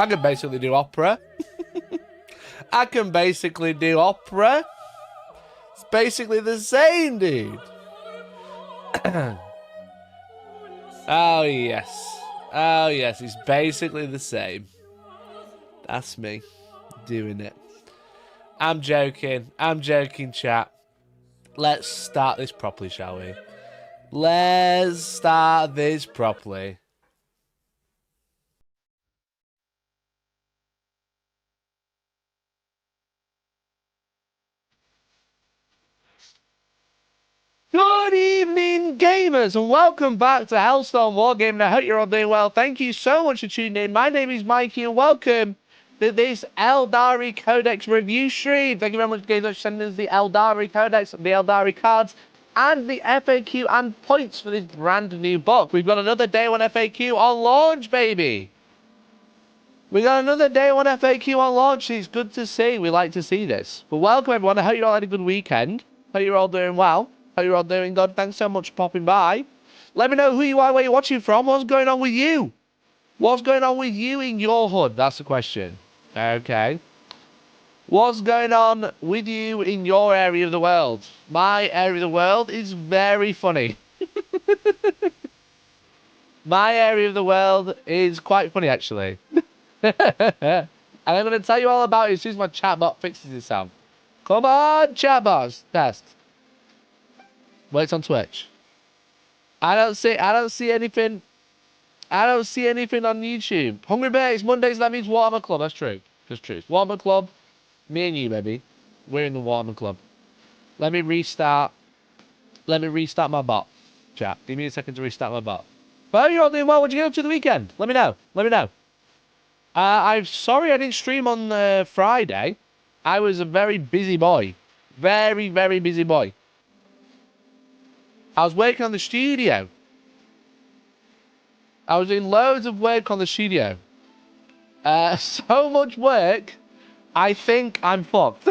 I can basically do opera. I can basically do opera. It's basically the same, dude. Oh, yes. Oh, yes. It's basically the same. That's me doing it. I'm joking. I'm joking, chat. Let's start this properly, shall we? Let's start this properly. Good evening, gamers, and welcome back to Hellstormwargaming. I hope you're all doing well. Thank you so much for tuning in. My name is Mikey, and welcome to this Aeldari Codex review stream. Thank you very much, guys, for sending us the Aeldari Codex, the Aeldari cards, and the FAQ and points for this brand new book. We've got another day one FAQ on launch, baby. We got another day one FAQ on launch. It's good to see. We like to see this. But welcome, everyone. I hope you all had a good weekend. Hope you're all doing well. Hope you're all doing good. Thanks so much for popping by. Let me know who you are, where you're watching from. What's going on with you? What's going on with you in your hood? That's the question. Okay. What's going on with you in your area of the world? My area of the world is very funny. My area of the world is quite funny, actually. And I'm going to tell you all about it as soon as my chatbot fixes itself. Come on, chatbots. Test. Well, it's on Twitch. I don't see anything. I don't see anything on YouTube. Hungry Bear, it's Mondays, that means Warhammer Club. That's true. That's true. It's Warhammer Club. Me and you, baby. We're in the Warhammer Club. Let me restart. Let me restart my bot. Chat. Give me a second to restart my bot. Well, you're all doing well. What'd you get up to the weekend? Let me know. Let me know. I'm sorry I didn't stream on Friday. I was a very busy boy. Very, very busy boy. I was working on the studio. I was doing loads of work on the studio. So much work, I think I'm fucked.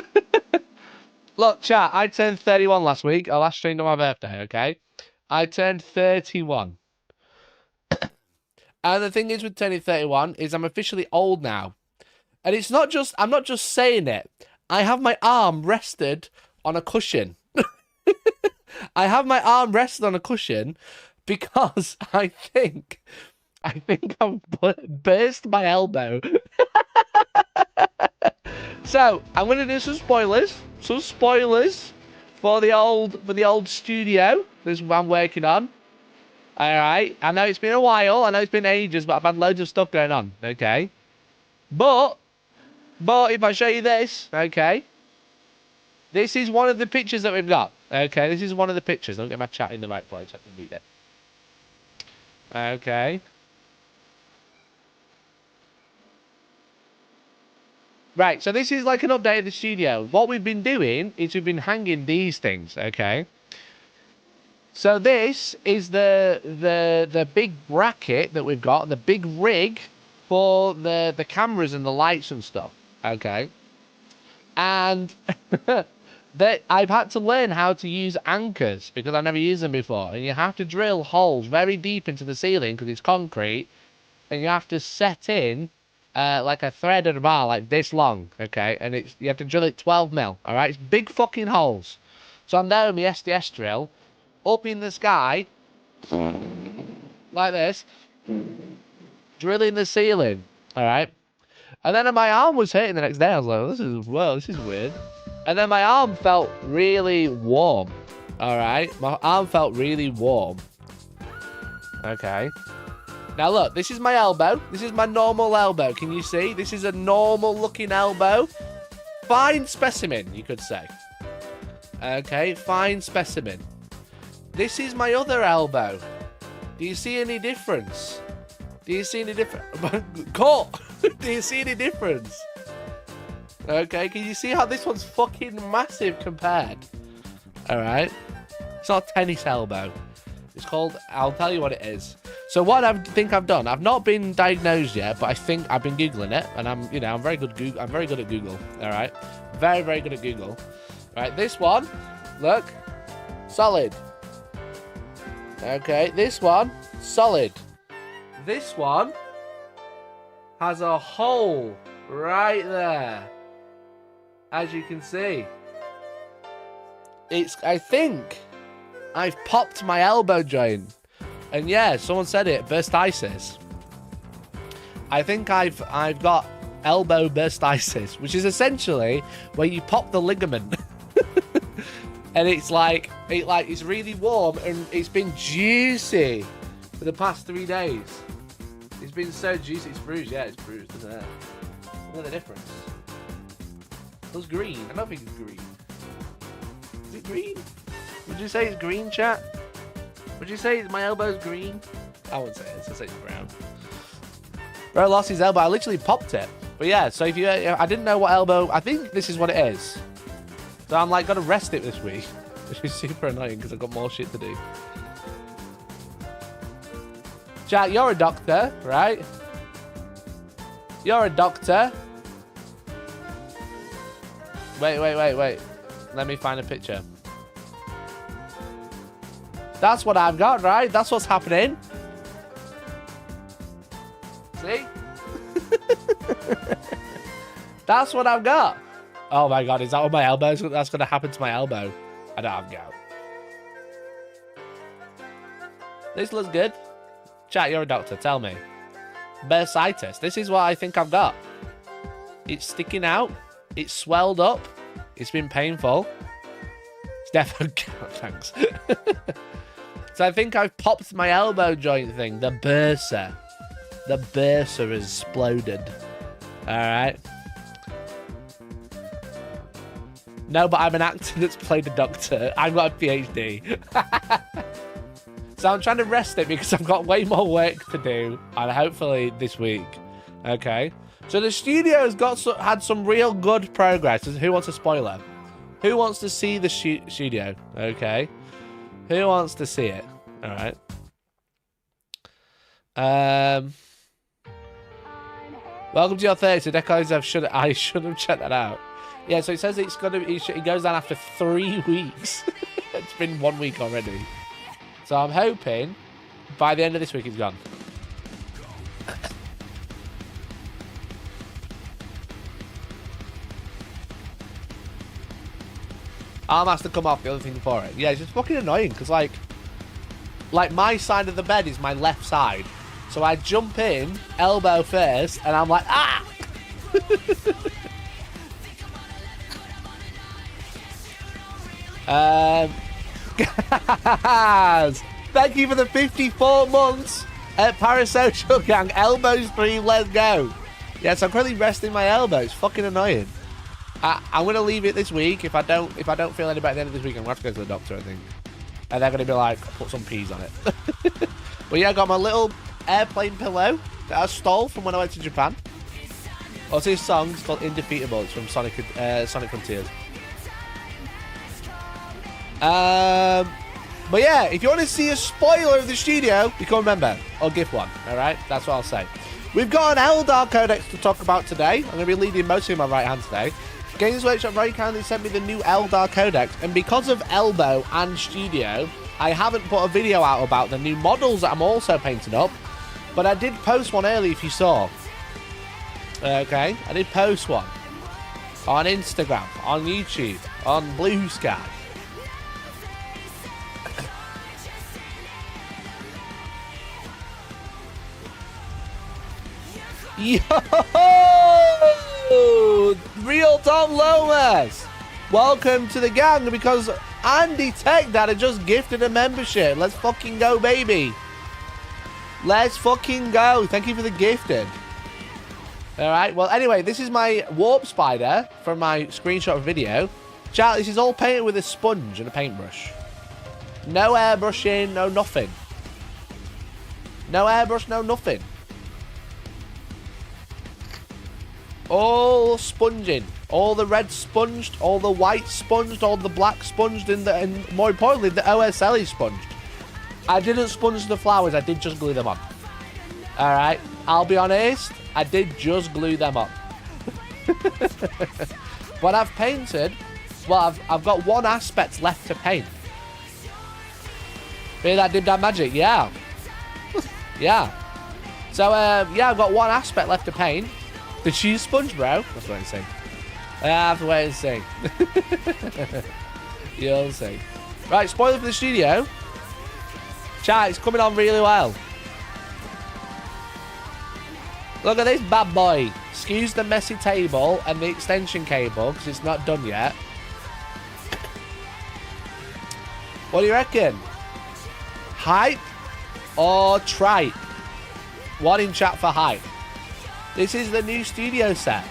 Look, chat, I turned 31 last week. I last streamed on my birthday, okay? I turned 31. And the thing is with turning 31 is I'm officially old now. And it's not just, I'm not just saying it. I have my arm rested on a cushion. I have my arm rested on a cushion because I think I've burst my elbow. So I'm gonna do some spoilers for the old studio. This is what I'm working on. All right, I know it's been a while. I know it's been ages, but I've had loads of stuff going on. Okay, but if I show you this, okay. This is one of the pictures that we've got. Okay, this is one of the pictures. I'll get my chat in the right place. I can read it. Okay. Right, so this is like an update of the studio. What we've been doing is we've been hanging these things, okay? So this is the big bracket that we've got, the big rig for the cameras and the lights and stuff, okay? And that I've had to learn how to use anchors because I've never used them before. And you have to drill holes very deep into the ceiling because it's concrete. And you have to set in like a threaded bar like this long, okay? And you have to drill it 12 mil, all right? It's big fucking holes. So I'm there with my SDS drill, up in the sky, like this, drilling the ceiling, all right? And then my arm was hurting the next day. I was like, this is weird. And then my arm felt really warm. All right. My arm felt really warm. Okay. Now look, this is my elbow. This is my normal elbow. Can you see? This is a normal looking elbow. Fine specimen, you could say. Okay, fine specimen. This is my other elbow. Do you see any difference? Do you see any difference? Caught! Do you see any difference? Okay, can you see how this one's fucking massive compared? Alright. It's not a tennis elbow. It's called, I'll tell you what it is. So what I think I've done, I've not been diagnosed yet, but I think I've been Googling it, and I'm very good at Google, alright? Very, very good at Google. Right, this one, look, solid. Okay, this one, solid. This one has a hole right there. As you can see. I think I've popped my elbow joint. And yeah, someone said it, burstitis. I think I've got elbow burstitis, which is essentially where you pop the ligament. And it's it's really warm and it's been juicy for the past 3 days. It's been so juicy. It's bruised, yeah, it's bruised, isn't it? Look at the difference. It was green. I don't think it's green. Is it green? Would you say it's green, chat? Would you say my elbow's green? I wouldn't say it. I'd say it's brown. Bro lost his elbow. I literally popped it. But yeah, so if I didn't know what elbow. I think this is what it is. So I'm like gonna rest it this week, which is super annoying because I've got more shit to do. Chat, you're a doctor, right? You're a doctor. Wait. Let me find a picture. That's what I've got, right? That's what's happening. See? That's what I've got. Oh my god, is that on my elbow? That's going to happen to my elbow. I don't have gout. This looks good. Chat, you're a doctor. Tell me. Bursitis. This is what I think I've got. It's sticking out. It's swelled up. It's been painful. It's definitely gout, thanks. So I think I've popped my elbow joint thing. The bursa. The bursa has exploded. Alright. No, but I'm an actor that's played a doctor. I've got a PhD. So I'm trying to rest it because I've got way more work to do. And hopefully this week. Okay. So the studio's had some real good progress. Who wants a spoiler? Who wants to see the studio? Okay. Who wants to see it? All right. Welcome to your 30. So Decos, I should have checked that out. Yeah, so it says it's gonna. It goes down after 3 weeks. It's been 1 week already. So I'm hoping by the end of this week it's gone. Arm has to come off, the other thing for it. Yeah, it's just fucking annoying because like my side of the bed is my left side. So I jump in, elbow first, and I'm like, ah! Guys, thank you for the 54 months at Parasocial Gang. Elbow stream, let's go. Yes, I'm currently resting my elbow. It's fucking annoying. I'm gonna leave it this week. If I don't feel any better at the end of this week, I'm gonna have to go to the doctor, I think. And they're gonna be like, put some peas on it. But yeah, I got my little airplane pillow that I stole from when I went to Japan. Also, his song is called Indefeatable. It's from Sonic Frontiers. But yeah, if you want to see a spoiler of the studio, become a member or gift one. All right, that's what I'll say. We've got an Eldar Codex to talk about today. I'm going to be leading mostly in my right hand today. Games Workshop very kindly sent me the new Eldar Codex, and because of Elbow and Studio, I haven't put a video out about the new models that I'm also painting up, but I did post one early if you saw. Okay, I did post one on Instagram, on YouTube, on Blue Sky. Yo! Real Tom Lomas! Welcome to the gang because Andy Tech Dad had just gifted a membership. Let's fucking go, baby. Let's fucking go. Thank you for the gifting. Alright, well, anyway, this is my warp spider from my screenshot video. Chat, this is all painted with a sponge and a paintbrush. No airbrushing, no nothing. No airbrush, no nothing. All sponging. All the red sponged, all the white sponged, all the black sponged, and more importantly, the OSLE sponged. I didn't sponge the flowers, I did just glue them on. Alright, I'll be honest, I did just glue them on. But I've painted, well, I've got one aspect left to paint. Maybe that did that magic, yeah. Yeah. So, yeah, I've got one aspect left to paint. The cheese sponge, bro. That's what I'm saying. I have to wait and see. You'll see. Right, spoiler for the studio. Chat, it's coming on really well. Look at this bad boy. Excuse the messy table and the extension cable, because it's not done yet. What do you reckon? Hype or tripe? One in chat for hype. This is the new studio set.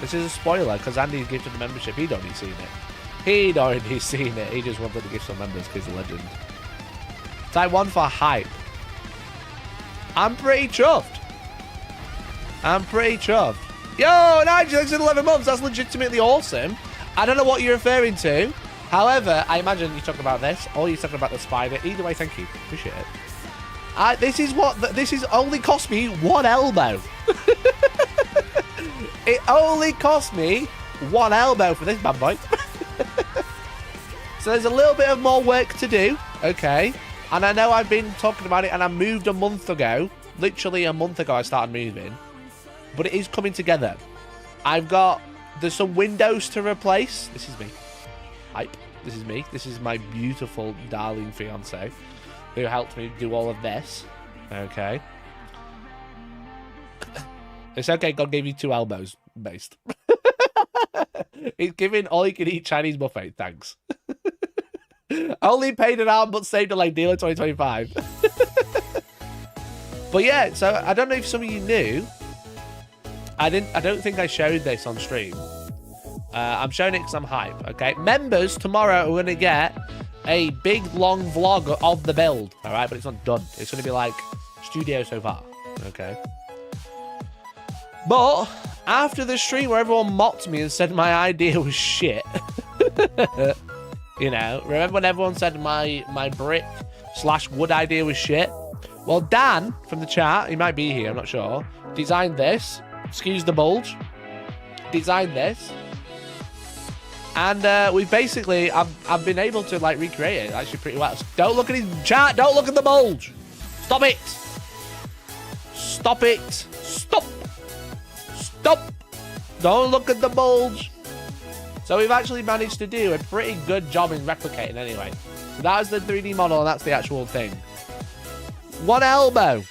This is a spoiler, because Andy's gifted the membership. He'd already seen it. He'd already seen it. He just wanted to give some members because he's a legend. Type 1 for hype. I'm pretty chuffed. I'm pretty chuffed. Yo, Nigel, thanks for 11 months. That's legitimately awesome. I don't know what you're referring to. However, I imagine you're talking about this, or you're talking about the spider. Either way, thank you. Appreciate it. This is only cost me 1 elbow. It only cost me 1 elbow for this bad boy. So there's a little bit of more work to do. Okay. And I know I've been talking about it, and I moved a month ago. Literally a month ago I started moving. But it is coming together. There's some windows to replace. This is me. Hype. This is me. This is my beautiful, darling fiance who helped me do all of this. Okay. It's okay, God gave you 2 elbows, based. He's giving all you can eat Chinese buffet, thanks. Only paid an arm but saved a leg dealer 2025. But yeah, so I don't know if some of you knew. I don't think I showed this on stream. I'm showing it because I'm hype, okay? Members tomorrow are going to get a big long vlog of the build, all right? But it's not done. It's going to be like studio so far, okay? But after the stream where everyone mocked me and said my idea was shit, you know, remember when everyone said my brick/wood idea was shit? Well, Dan from the chat, he might be here, I'm not sure, designed this. Excuse the bulge. Designed this. And we basically, I've been able to like recreate it actually pretty well. Don't look at his chat. Don't look at the bulge. Stop it. Stop it. Stop. Stop. Don't look at the bulge. So we've actually managed to do a pretty good job in replicating anyway. So that is the 3D model, and that's the actual thing. 1 elbow.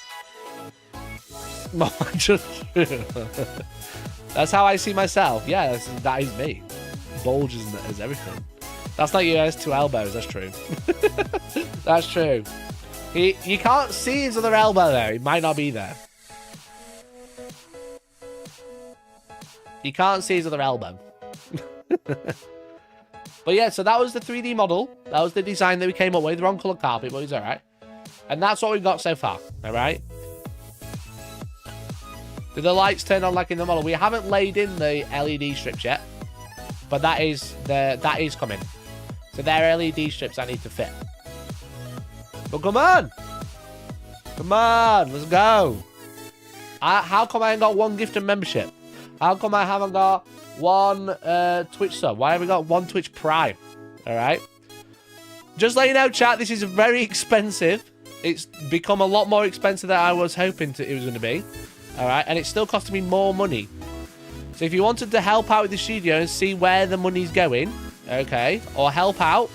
That's how I see myself. Yeah, that is me. Bulge is everything. That's not you, has 2 elbows. That's true. That's true. You can't see his other elbow there. He might not be there. You can't see his other elbow. But yeah, so that was the 3D model. That was the design that we came up with. Wrong colour carpet, but it's alright. And that's what we've got so far. Alright? Did the lights turn on like in the model? We haven't laid in the LED strips yet. But that is coming. So they're LED strips I need to fit. But come on! Come on, let's go! How come I ain't got 1 gift and membership? How come I haven't got 1 Twitch sub? Why have we got 1 Twitch Prime? Alright? Just let you know, chat, this is very expensive. It's become a lot more expensive than I was hoping it was going to be. Alright? And it's still costing me more money. So if you wanted to help out with the studio and see where the money's going, okay, or help out,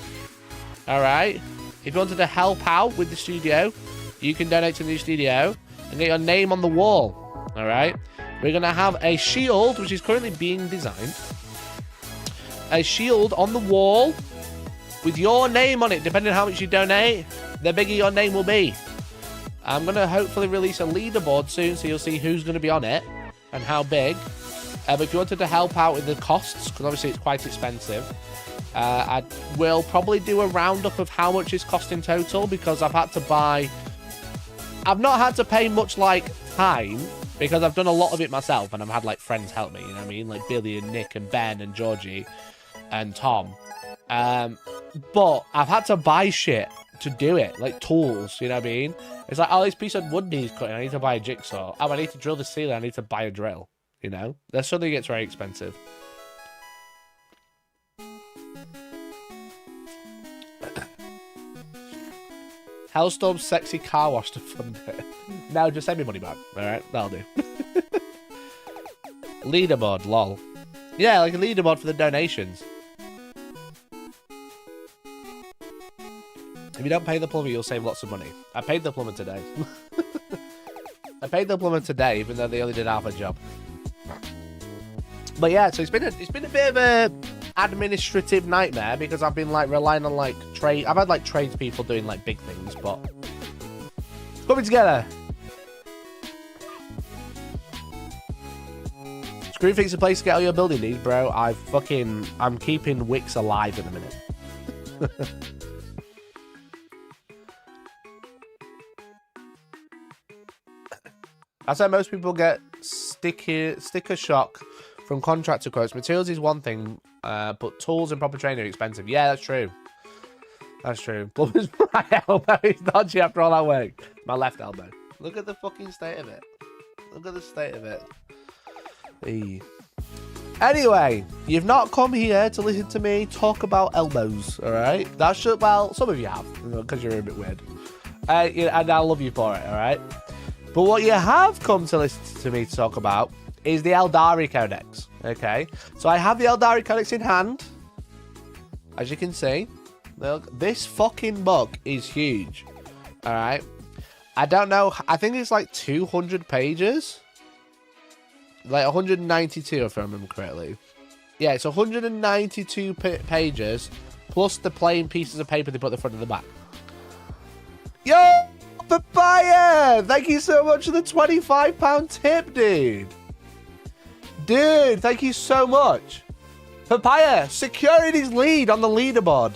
alright, if you wanted to help out with the studio, you can donate to the new studio and get your name on the wall, alright? We're going to have a shield, which is currently being designed. A shield on the wall with your name on it, depending on how much you donate, the bigger your name will be. I'm going to hopefully release a leaderboard soon, so you'll see who's going to be on it and how big. But if you wanted to help out with the costs, because obviously it's quite expensive, I will probably do a roundup of how much it's cost in total, because I've not had to pay much like time, because I've done a lot of it myself, and I've had like friends help me, you know what I mean? Like Billy and Nick and Ben and Georgie and Tom. But I've had to buy shit to do it, like tools, you know what I mean? It's like, oh, this piece of wood needs cutting, I need to buy a jigsaw. Oh, I need to drill the ceiling, I need to buy a drill. You know, that suddenly gets very expensive. Hellstorm's sexy car wash to fund it. No, just send me money back. Alright, that'll do. Leaderboard, lol. Yeah, like a leaderboard for the donations. If you don't pay the plumber, you'll save lots of money. I paid the plumber today. I paid the plumber today, even though they only did half a job. But yeah, so it's been a bit of a administrative nightmare because I've been like relying on like trade. I've had like tradespeople doing like big things, but it's coming together. Screwfix a place to get all your building needs, bro. I'm keeping Wix alive at the minute. That's how most people get sticker shock from contractor quotes. Materials is one thing, but tools and proper training are expensive. Yeah, that's true. That's true. Plumber's my elbow is dodgy after all that work. My left elbow. Look at the fucking state of it. Look at the state of it. Hey. Anyway, you've not come here to listen to me talk about elbows, alright? That's just, well, some of you have, because you're a bit weird. And I love you for it, alright? But what you have come to listen to me talk about is the Aeldari Codex, okay? So I have the Aeldari Codex in hand, as you can see. Look, this fucking book is huge, alright? I don't know, I think it's like 200 pages. Like 192 if I remember correctly. Yeah, it's 192 pages, plus the plain pieces of paper they put at the front and the back. Yo! Papaya! Thank you so much for the £25 tip, dude. Dude, thank you so much. Papaya, securing his lead on the leaderboard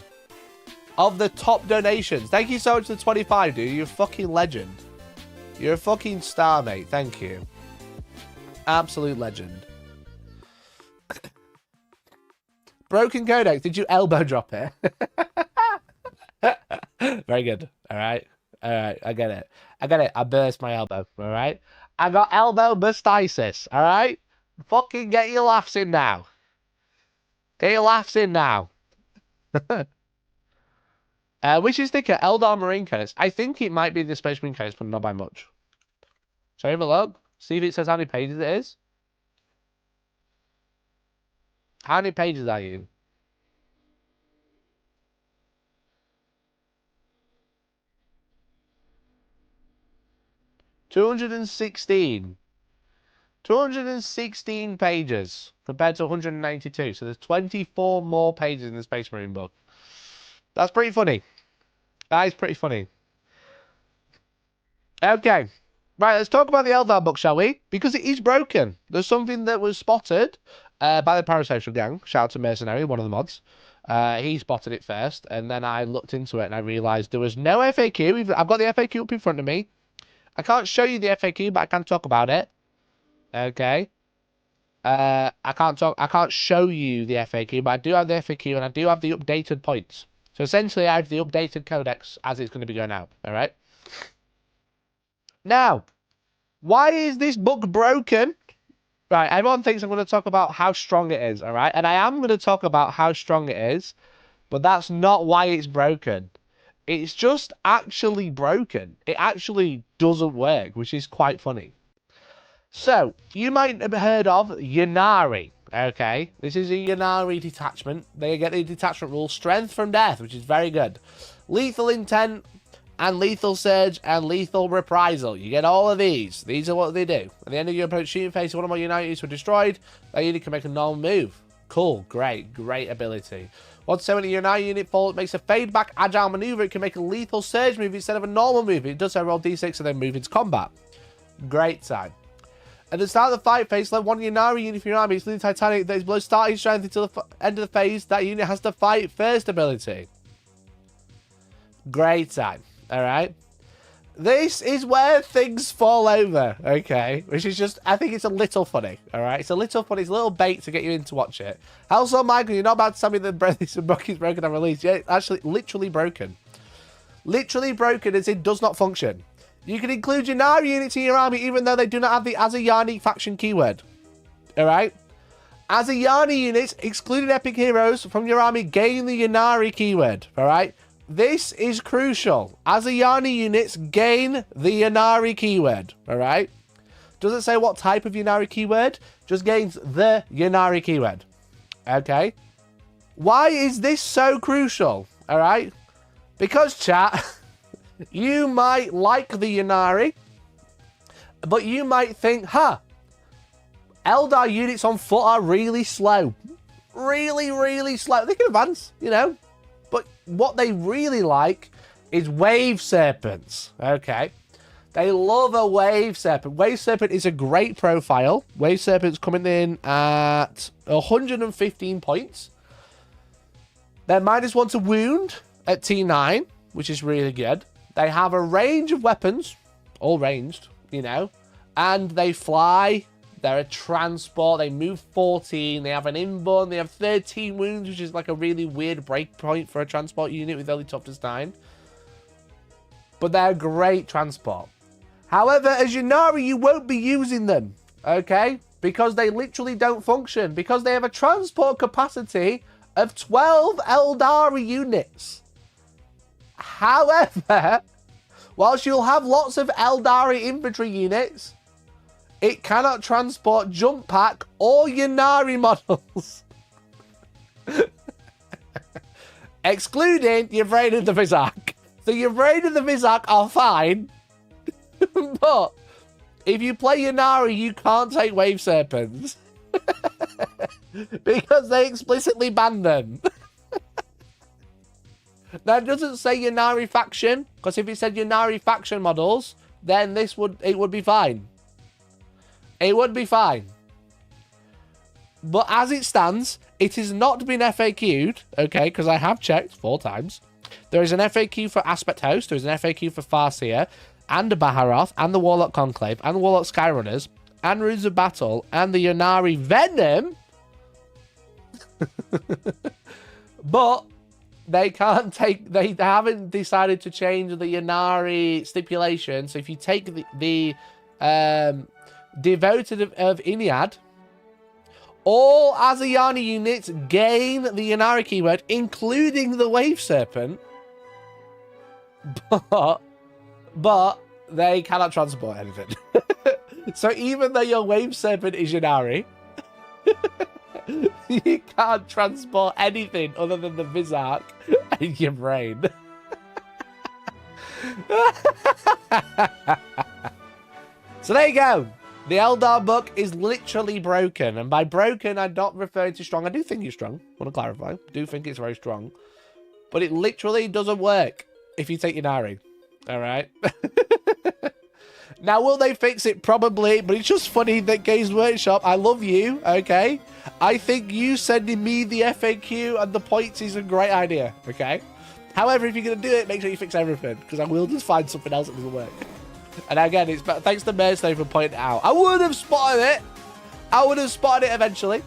of the top donations. Thank you so much for the 25, dude. You're a fucking legend. You're a fucking star, mate. Thank you. Absolute legend. Broken Codex. Did you elbow drop it? Very good. All right. All right, I get it. I get it. I burst my elbow, all right? I got elbow burstitis, all right? Fucking get your laughs in now. Get your laughs in now. Which is thicker, Eldar Marine Codex? I think it might be the Space Marine Codex, but not by much. Shall I have a look? See if it says how many pages it is. How many pages are you? $216 pages compared to 192. So there's 24 more pages in the Space Marine book. That's pretty funny. That is pretty funny. Okay. Right, let's talk about the Eldar book, shall we? Because it is broken. There's something that was spotted by the Parasocial Gang. Shout out to Mercenary, one of the mods. He spotted it first, and then I looked into it and I realised there was no FAQ. I've got the FAQ up in front of me. I can't show you the FAQ, but I can talk about it. Okay. I can't show you the FAQ, but I do have the FAQ and I do have the updated points. So essentially I have the updated codex as it's going to be going out. Alright. Now, why is this book broken? Right, everyone thinks I'm going to talk about how strong it is, alright? And I am going to talk about how strong it is, but that's not why it's broken. It's just actually broken. It actually doesn't work, which is quite funny. So, you might have heard of Ynnari, okay? This is a Ynnari detachment. They get the detachment rule, strength from death, which is very good. Lethal intent, and lethal surge, and lethal reprisal. You get all of these. These are what they do. At the end of your opponent's shooting phase, one of my Ynnari units were destroyed. That unit can make a normal move. Cool, great ability. Once when a Ynnari unit falls, it makes a fade back agile maneuver. It can make a lethal surge move instead of a normal move. It does so, roll d6 and then move into combat. Great time. At the start of the fight phase, let one Ynnari unit from your army, including Titanic, that is below starting strength until the end of the phase. That unit has the fight first ability. Great time. Alright. This is where things fall over, okay? Which is just, I think it's a little funny, alright? It's a little funny, it's a little bait to get you in to watch it. Hellstormwargaming, you're not about to tell me that this book is broken on release. Yeah, actually, literally broken. Literally broken as it does not function. You can include Ynnari units in your army even though they do not have the Aeldari faction keyword. Alright? Aeldari units, excluding epic heroes from your army, gain the Ynnari keyword. Alright? this is crucial. As Ynnari units gain the Ynnari keyword, all right? Doesn't say what type of Ynnari keyword, just gains the Ynnari keyword, okay? Why is this so crucial, all right? Because, chat, you might like the Ynnari, but you might think, Eldar units on foot are really slow. Really, really slow. They can advance, you know. But what they really like is wave serpents. Okay. They love a wave serpent. Wave serpent is a great profile. Wave serpent's coming in at 115 points. They're -1 to wound at T9, which is really good. They have a range of weapons, all ranged, you know, and they fly. They're a transport. They move 14. They have an inborn. They have 13 wounds, which is like a really weird breakpoint for a transport unit with only toughness 9. But they're a great transport. However, as Ynnari, you won't be using them, okay? Because they literally don't function. Because they have a transport capacity of 12 Aeldari units. However, whilst you'll have lots of Aeldari infantry units, it cannot transport jump pack or Ynnari models. Excluding Yvrain and the Vizak. So Yvrain and the Vizak are fine. But if you play Ynnari, you can't take Wave Serpents. Because they explicitly ban them. Now, it doesn't say Ynnari faction. Because if it said Ynnari faction models, then it would be fine. It would be fine. But as it stands, it has not been FAQ'd, okay, because I have checked 4 times. There is an FAQ for Aspect Host, there is an FAQ for Farseer, and the Baharoth, and the Warlock Conclave, and the Warlock Skyrunners, and Runes of Battle, and the Ynnari Venom. But they can't take, they haven't decided to change the Ynnari stipulation. So if you take the Devoted of Iniad, all Azayani units gain the Ynnari keyword, including the Wave Serpent, but they cannot transport anything. So even though your Wave Serpent is Ynnari, you can't transport anything other than the Vizak and your brain. So there you go. The Eldar book is literally broken. And by broken, I'm not referring to strong. I do think it's strong. I want to clarify. I do think it's very strong. But it literally doesn't work if you take Ynnari. All right? Now, will they fix it? Probably. But it's just funny that Games Workshop, I love you, okay? I think you sending me the FAQ and the points is a great idea, okay? However, if you're going to do it, make sure you fix everything. Because I will just find something else that doesn't work. And again, it's thanks to Merstone for pointing it out. I would have spotted it. I would have spotted it eventually.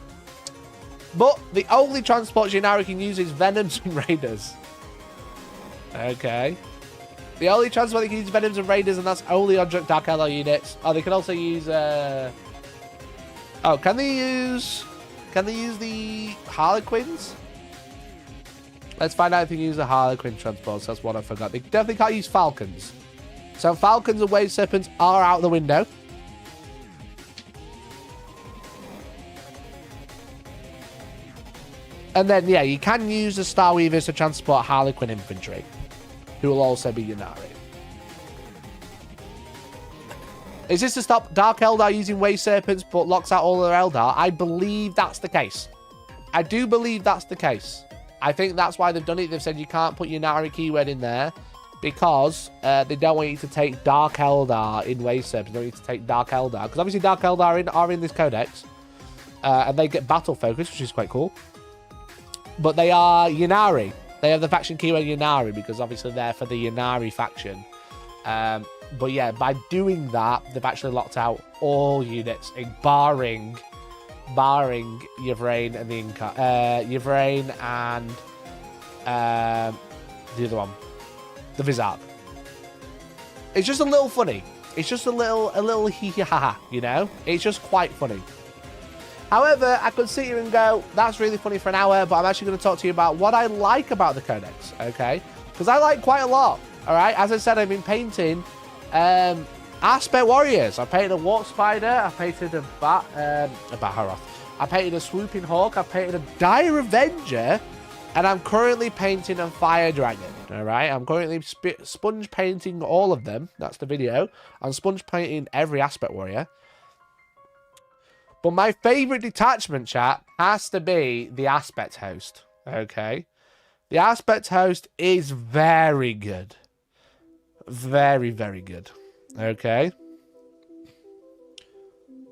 But the only transport Ynnari can use is Venoms and Raiders. Okay. The only transport they can use is Venoms and Raiders, and that's only on Dark Eldar units. Oh, they can also use... Oh, can they use the Harlequins? Let's find out if they can use the Harlequin transports. That's what I forgot. They definitely can't use Falcons. So Falcons and Wave Serpents are out the window. And then, yeah, you can use the Starweavers to transport Harlequin infantry, who will also be Ynnari. Is this to stop Dark Eldar using Wave Serpents but locks out all their Eldar? I believe that's the case. I do believe that's the case. I think that's why they've done it. They've said you can't put Ynnari keyword in there. Because they don't want you to take Dark Eldar in Wave Serpents. They don't want you to take Dark Eldar. Because obviously Dark Eldar are in this codex. And they get battle focus, which is quite cool. But they are Ynnari. They have the faction keyword Ynnari. Because obviously they're for the Ynnari faction. But yeah, by doing that, they've actually locked out all units. Barring Yvrain and the Inca. Yvrain and the other one. The Vizak. It's just a little funny. It's just a little hee-ha-ha, you know? It's just quite funny. However, I could sit here and go, that's really funny for an hour, but I'm actually going to talk to you about what I like about the Codex, okay? because I like quite a lot. All right, as I said, I've been painting aspect warriors. I painted a walk spider. I painted a Baharoth. I painted a swooping hawk. I painted a dire avenger, and I'm currently painting a fire dragon. All right, I'm currently sponge painting all of them. That's the video. I'm sponge painting every aspect warrior. But my favorite detachment, chat, has to be the aspect host. Okay, the aspect host is very good. Very, very good. Okay.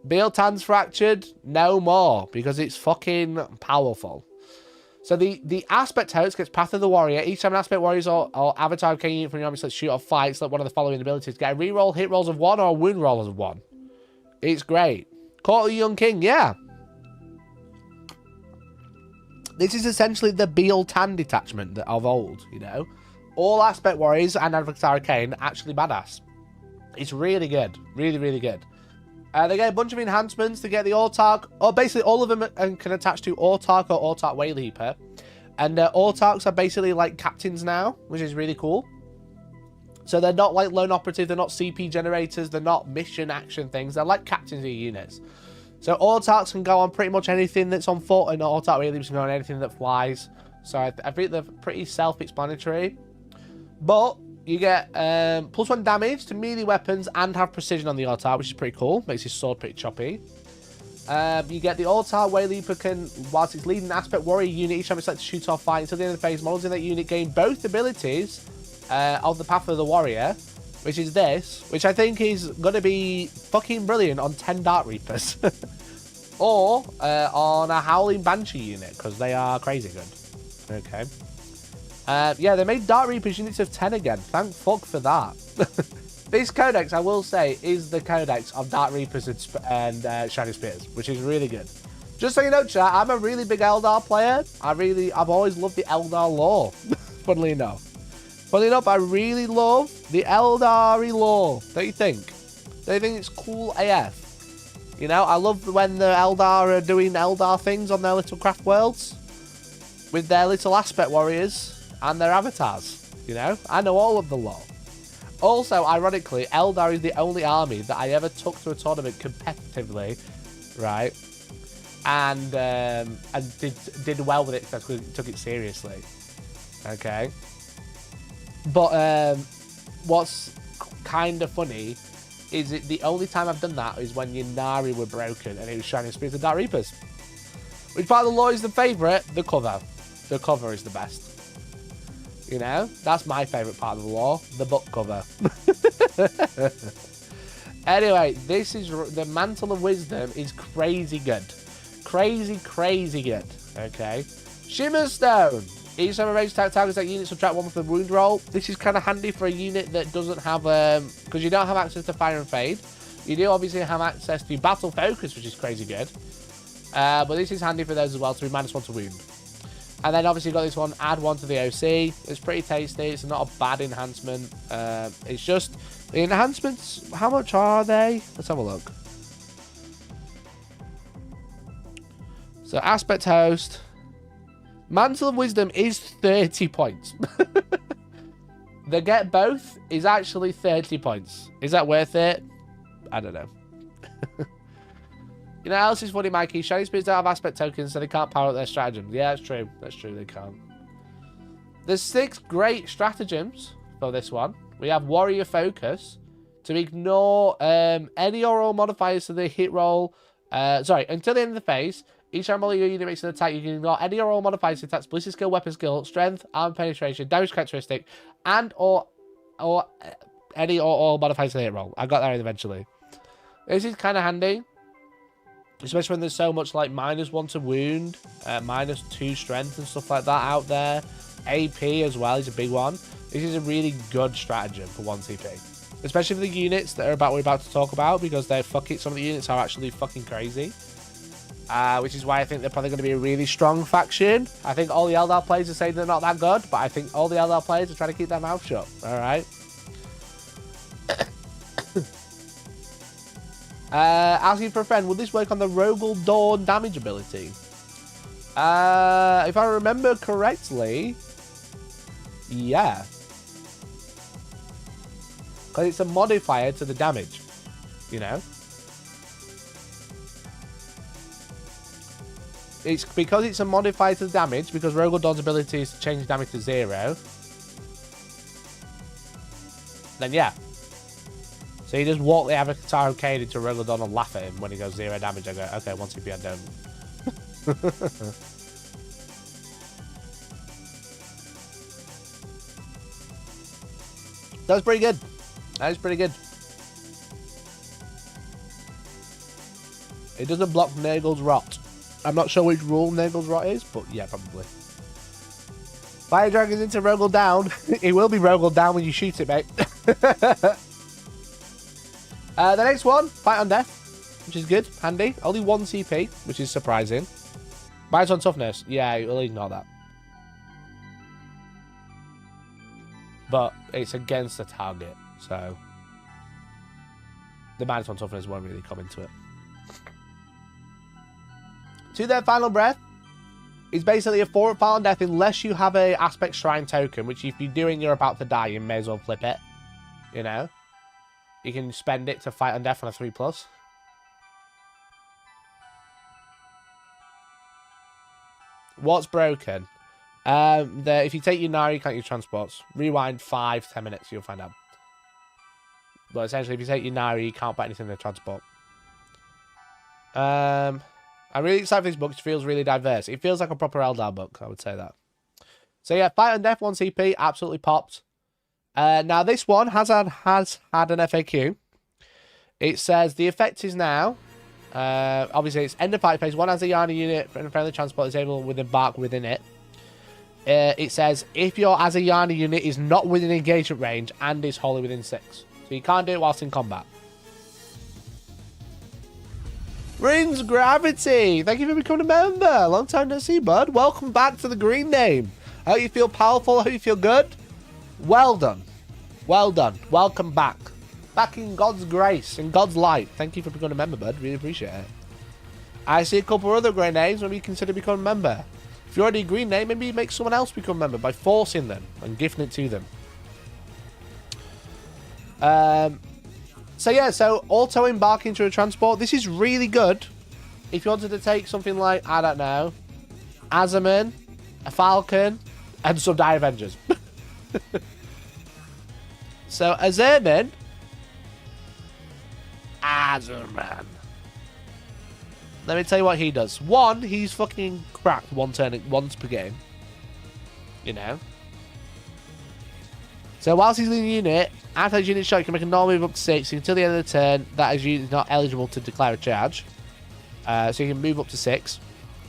Bealtan's fractured? No more, because it's fucking powerful. So the aspect host gets Path of the Warrior. Each time an aspect warrior or avatar of Khaine unit from your army selects shoot or fight, select one of the following abilities. Get a reroll hit rolls of 1 or a wound rolls of 1. It's great. Court of the Young King, yeah. This is essentially the Bealtan detachment of old, you know. All aspect warriors and avatar of Khaine actually badass. It's really good. Really, really good. They get a bunch of enhancements to get the Autarch, or basically all of them can attach to Autarch or Autarch Wayleaper. And Autarchs are basically like captains now, which is really cool. So they're not like lone operative, they're not CP generators, they're not mission action things, they're like captains of units. So Autarchs can go on pretty much anything that's on foot, and Autarch Wayleapers can go on anything that flies. So I think they're pretty self-explanatory. But you get +1 damage to melee weapons and have precision on the Autarch, which is pretty cool. Makes his sword pretty choppy. You get the Autarch Wayleaper can, whilst it's leading an aspect warrior unit, each time it's like to shoot or fight until the end of the phase, models in that unit gain both abilities of the Path of the Warrior, which is this, which I think is going to be fucking brilliant on 10 Dark Reapers. Or on a Howling Banshee unit, because they are crazy good. Okay. Yeah, they made Dark Reapers units of 10 again. Thank fuck for that. This Codex, I will say, is the Codex of Dark Reapers and Shining Spears, which is really good. Just so you know, chat, I'm a really big Eldar player. I've always loved the Eldar lore, funnily enough. Funnily enough, I really love the Aeldari lore. Don't you think? Don't you think it's cool AF? You know, I love when the Eldar are doing Eldar things on their little craft worlds with their little aspect warriors and their avatars. You know, I know all of the lore. Also, ironically, Aeldari is the only army that I ever took to a tournament competitively, right? And did well with it because I took it seriously. Okay. But what's kind of funny is it the only time I've done that is when Ynnari were broken and it was Shining Spears and Dark Reapers. Which part of the lore is the favourite? The cover. The cover is the best. You know, that's my favourite part of the lore, the book cover. Anyway, this is the Mantle of Wisdom is crazy good. Crazy good. Okay. Shimmerstone. Each time a range attack targets that unit, subtract 1 from the wound roll. This is kind of handy for a unit that doesn't have, because you don't have access to Fire and Fade. You do obviously have access to Battle Focus, which is crazy good. But this is handy for those as well, to be -1 to wound. And then obviously you got this one, add 1 to the OC. It's pretty tasty. It's not a bad enhancement. It's just, the enhancements, how much are they? Let's have a look. So Aspect Host. Mantle of Wisdom is 30 points. The get both is actually 30 points. Is that worth it? I don't know. You know what else is funny, Mikey? Shining Spears don't have aspect tokens, so they can't power up their stratagems. Yeah, that's true. That's true, they can't. There's 6 great stratagems for this one. We have Warrior Focus to ignore any or all modifiers to the hit roll. Sorry, until the end of the phase. Each time your unit makes an attack, you can ignore any or all modifiers to attacks, ballistic skill, weapon skill, strength, arm penetration, damage characteristic, and or any or all modifiers to the hit roll. I got that eventually. This is kind of handy, especially when there's so much like -1 to wound, -2 strength and stuff like that out there. AP as well is a big one. This is a really good stratagem for 1 CP. Especially for the units that we're about to talk about, because some of the units are actually fucking crazy. Which is why I think they're probably going to be a really strong faction. I think all the Eldar players are saying they're not that good, but I think all the Eldar players are trying to keep their mouth shut. Alright? Asking for a friend, will this work on the Rogel Dawn damage ability? If I remember correctly, yeah. Because it's a modifier to the damage. You know? It's because it's a modifier to the damage, because Rogaldon's ability is to change damage to 0. Then yeah. So you just walk the Avatar of Khaine into Rogaldon and laugh at him when he goes 0 damage. I go, okay, 1 CP, I don't. That was pretty good. That was pretty good. It doesn't block Nagel's Rot. I'm not sure which rule Nagel's Rot is, but yeah, probably. Fire Dragon's into Rogel down. It will be Rogel down when you shoot it, mate. The next one, Fight on Death, which is good, handy. Only 1 CP, which is surprising. Minus 1 toughness. Yeah, we'll ignore that. But it's against the target, so the minus 1 toughness won't really come into it. To their final breath is basically a 4 Fight on Death unless you have a Aspect Shrine token, which if you're doing you're about to die, you may as well flip it. You know? You can spend it to Fight on Death on a 3+. What's broken? If you take Ynnari, you can't use transports. Rewind 5-10 minutes, you'll find out. But essentially, if you take Ynnari, you can't put anything in the transport. I'm really excited for this book. It feels really diverse. It feels like a proper Eldar book, I would say that. So yeah, Fight on Death, 1 CP, absolutely popped. Now this one has had an FAQ. It says the effect is now, obviously it's end of fight phase. 1 has a Ynnari unit and a friendly transport is able to embark within it. It says if your as a Ynnari unit is not within engagement range and is wholly within 6. So you can't do it whilst in combat. Rings Gravity, thank you for becoming a member. Long time no see, bud. Welcome back to the green name. I hope you feel powerful. I hope you feel good. Well done. Well done. Welcome back. Back in God's grace, in God's light. Thank you for becoming a member, bud. Really appreciate it. I see a couple of other grey names. Maybe you consider becoming a member. If you're already a green name, maybe make someone else become a member by forcing them and gifting it to them. So yeah, so auto embark into a transport. This is really good if you wanted to take something like, I don't know, Azaman, a Falcon, and some Dire Avengers. So Azaman, let me tell you what he does. 1, he's fucking cracked 1 turn once per game. You know. So whilst he's in the unit, after his unit shot, you can make a normal move up to 6. Until the end of the turn, that is not eligible to declare a charge. So you can move up to 6.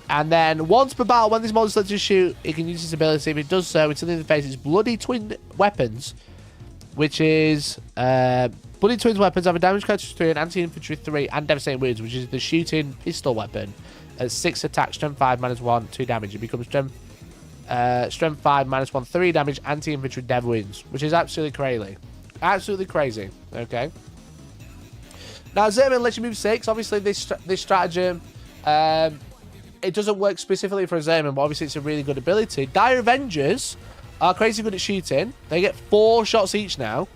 And then once per battle, when this monster lets you shoot, it can use this ability. If it does so, until the end of the phase, its Bloody Twin Weapons, which is Bloody Twins weapons have a damage coverage 3 and anti-infantry 3 and devastating wounds, which is the shooting pistol weapon at 6 attack, strength 5 -1, 2 damage. It becomes strength 5 -1, 3 damage, anti-infantry dev wounds, which is absolutely crazy. Absolutely crazy. Okay. Now Zerman lets you move 6. Obviously, this stratagem, it doesn't work specifically for Zerman, but obviously it's a really good ability. Dire Avengers are crazy good at shooting. They get 4 shots each now.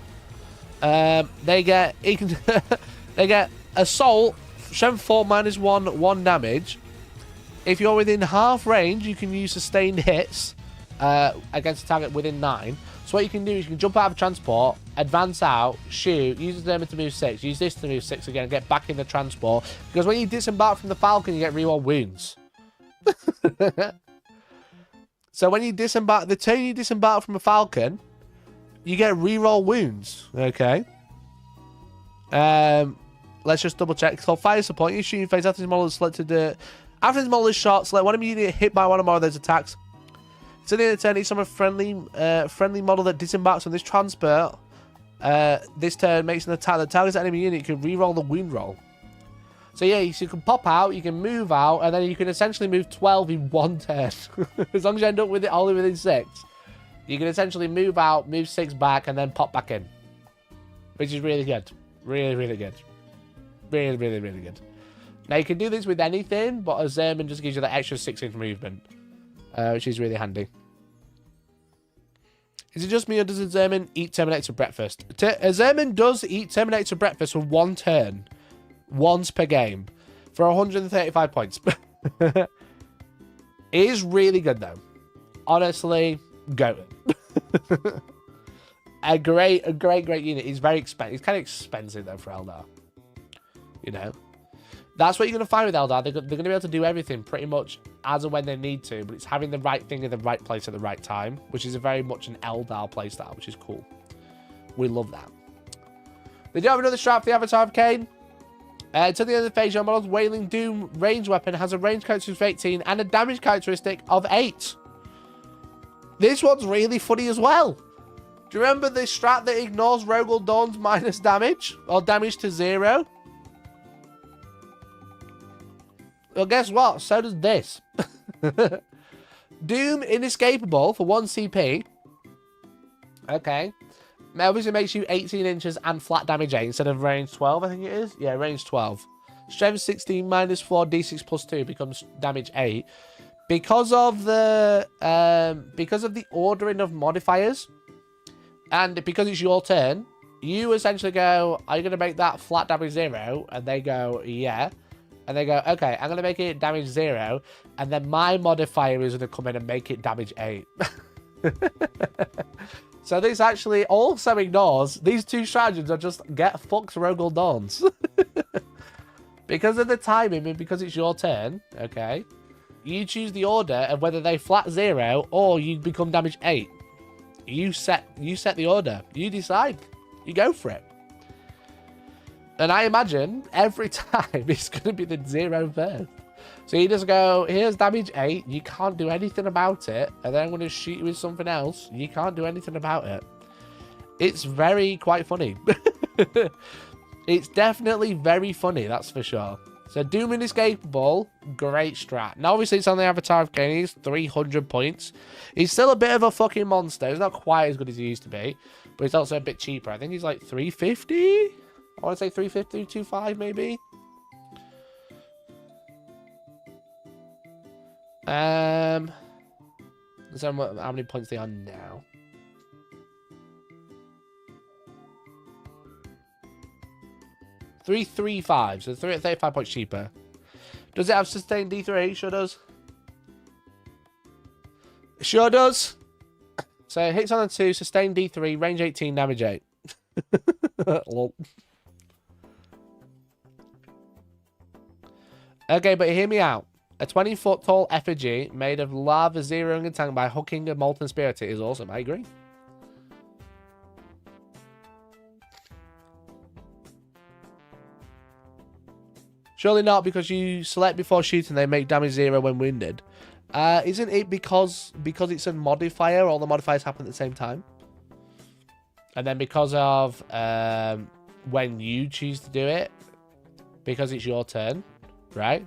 They get they get assault, strength 4 -1, 1 damage. If you're within half range, you can use sustained hits against a target within 9. So what you can do is you can jump out of transport, advance out, shoot, use the Zerman to move 6, use this to move 6 again, and get back in the transport. Because when you disembark from the Falcon, you get reroll wounds. So when you disembark, the turn you disembark from a Falcon, you get reroll wounds. Okay. Let's just double check. It's called Fire Support. You shooting phase after this model is selected. After this model is shot, select one immediate hit by one or more of those attacks. So the end of the turn, each time a friendly model that disembarks from this transport this turn makes an attack that targets an enemy unit. You can reroll the wound roll. So yeah, so you can pop out, you can move out, and then you can essentially move 12 in 1 turn. As long as you end up with it only within 6. You can essentially move out, move 6 back, and then pop back in. Which is really good. Really, really good. Really, really, really good. Now you can do this with anything, but a Zerman just gives you that extra 6-inch movement. Which is really handy. Is it just me or does a Zerman eat Terminator for breakfast? A Zerman does eat Terminator for breakfast for one turn. Once per game. For 135 points. It is really good though. Honestly, go. a great unit. He's very expensive. He's kind of expensive though for Eldar. You know? That's what you're going to find with Eldar. They're going to be able to do everything pretty much as and when they need to, but it's having the right thing in the right place at the right time, which is a very much an Eldar playstyle, which is cool. We love that. They do have another strat for the Avatar of Khaine. Until the end of the phase, your model's Wailing Doom range weapon has a range characteristic of 18 and a damage characteristic of 8. This one's really funny as well. Do you remember the strat that ignores Rogal Dawn's minus damage? Or damage to 0? Well, guess what? So does this. Doom Inescapable for 1 CP. Okay. Obviously makes you 18 inches and flat damage 8 instead of range 12, I think it is. Yeah, range 12. Strength 16 minus 4 d6 plus 2 becomes damage 8. Because of the ordering of modifiers, and because it's your turn, you essentially go, are you going to make that flat damage 0? And they go, yeah. And they go, okay, I'm going to make it damage 0. And then my modifier is going to come in and make it damage 8. So this actually also ignores, these two stratagems are just get fucked Rogal Dawns. Because of the timing and because it's your turn, okay, you choose the order of whether they flat 0 or you become damage 8. You set the order. You decide. You go for it. And I imagine every time it's going to be the 0 first. So you just go, here's damage 8. You can't do anything about it. And then I'm going to shoot you with something else. You can't do anything about it. It's quite funny. It's definitely very funny, that's for sure. So Doom Inescapable, great strat. Now obviously it's on the Avatar of Khaine. He's 300 points. He's still a bit of a fucking monster. He's not quite as good as he used to be. But he's also a bit cheaper. I think he's like 350? I want to say 350, 25 maybe. So how many points they are now? 335, so 35 points cheaper. Does it have sustained D3? Sure does. Sure does. So it hits on a 2, sustained D3, range 18, damage 8. Okay, but hear me out. A 20-foot tall effigy made of lava zeroing a tank by hooking a molten spirit is awesome. I agree. Surely not, because you select before shooting, they make damage 0 when wounded. Isn't it because it's a modifier, all the modifiers happen at the same time? And then because of when you choose to do it, because it's your turn, right?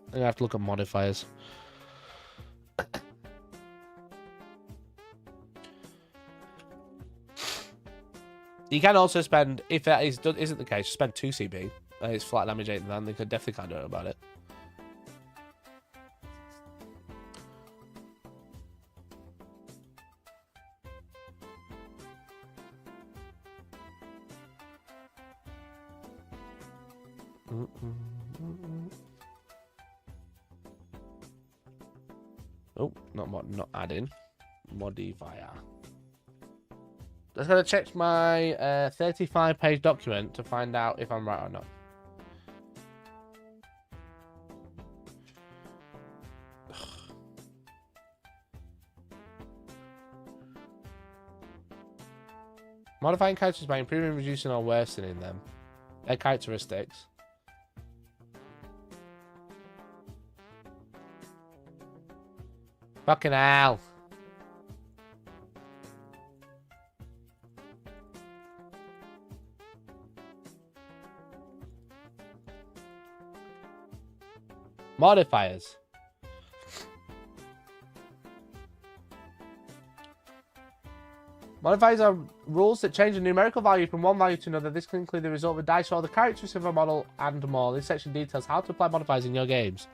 I'm going to have to look at modifiers. You can also spend, if that isn't the case, spend 2 CB. It's flat damage 8 and then they could definitely can't do it about it. Oh, not adding. Modifier. Just gonna check my 35-page document to find out if I'm right or not. Modifying characters by improving, reducing, or worsening them. Their characteristics. Fucking hell. Modifiers. Modifiers are rules that change a numerical value from one value to another. This can include the result of a dice roll, the characteristics of a model, and more. This section details how to apply modifiers in your games.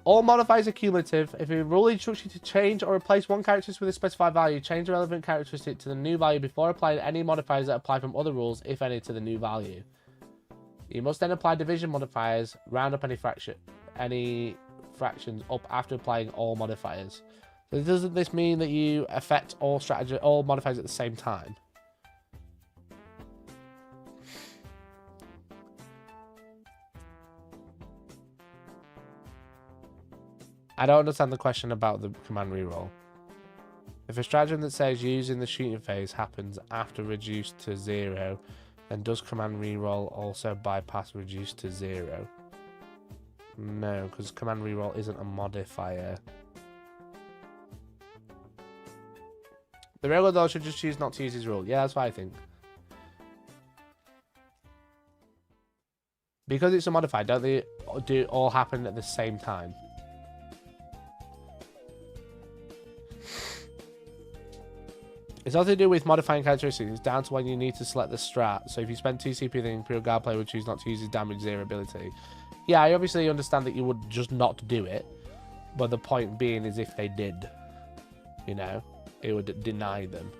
All modifiers are cumulative. If a rule instructs you to change or replace one characteristic with a specified value, change the relevant characteristic to the new value before applying any modifiers that apply from other rules, if any, to the new value. You must then apply division modifiers, round up any fractions up after applying all modifiers. So doesn't this mean that you affect all modifiers at the same time? I don't understand the question about the command reroll. If a stratagem that says using the shooting phase happens after reduced to 0, then does command reroll also bypass reduced to 0? No, because command reroll isn't a modifier. The regular though should just choose not to use his rule. Yeah, that's what I think. Because it's a modifier, don't they do all happen at the same time? It's nothing to do with modifying characteristics. It's down to when you need to select the strat. So if you spend 2 CP, the Imperial Guard player would choose not to use his damage 0 ability. Yeah, I obviously understand that you would just not do it. But the point being is if they did, you know, it would deny them.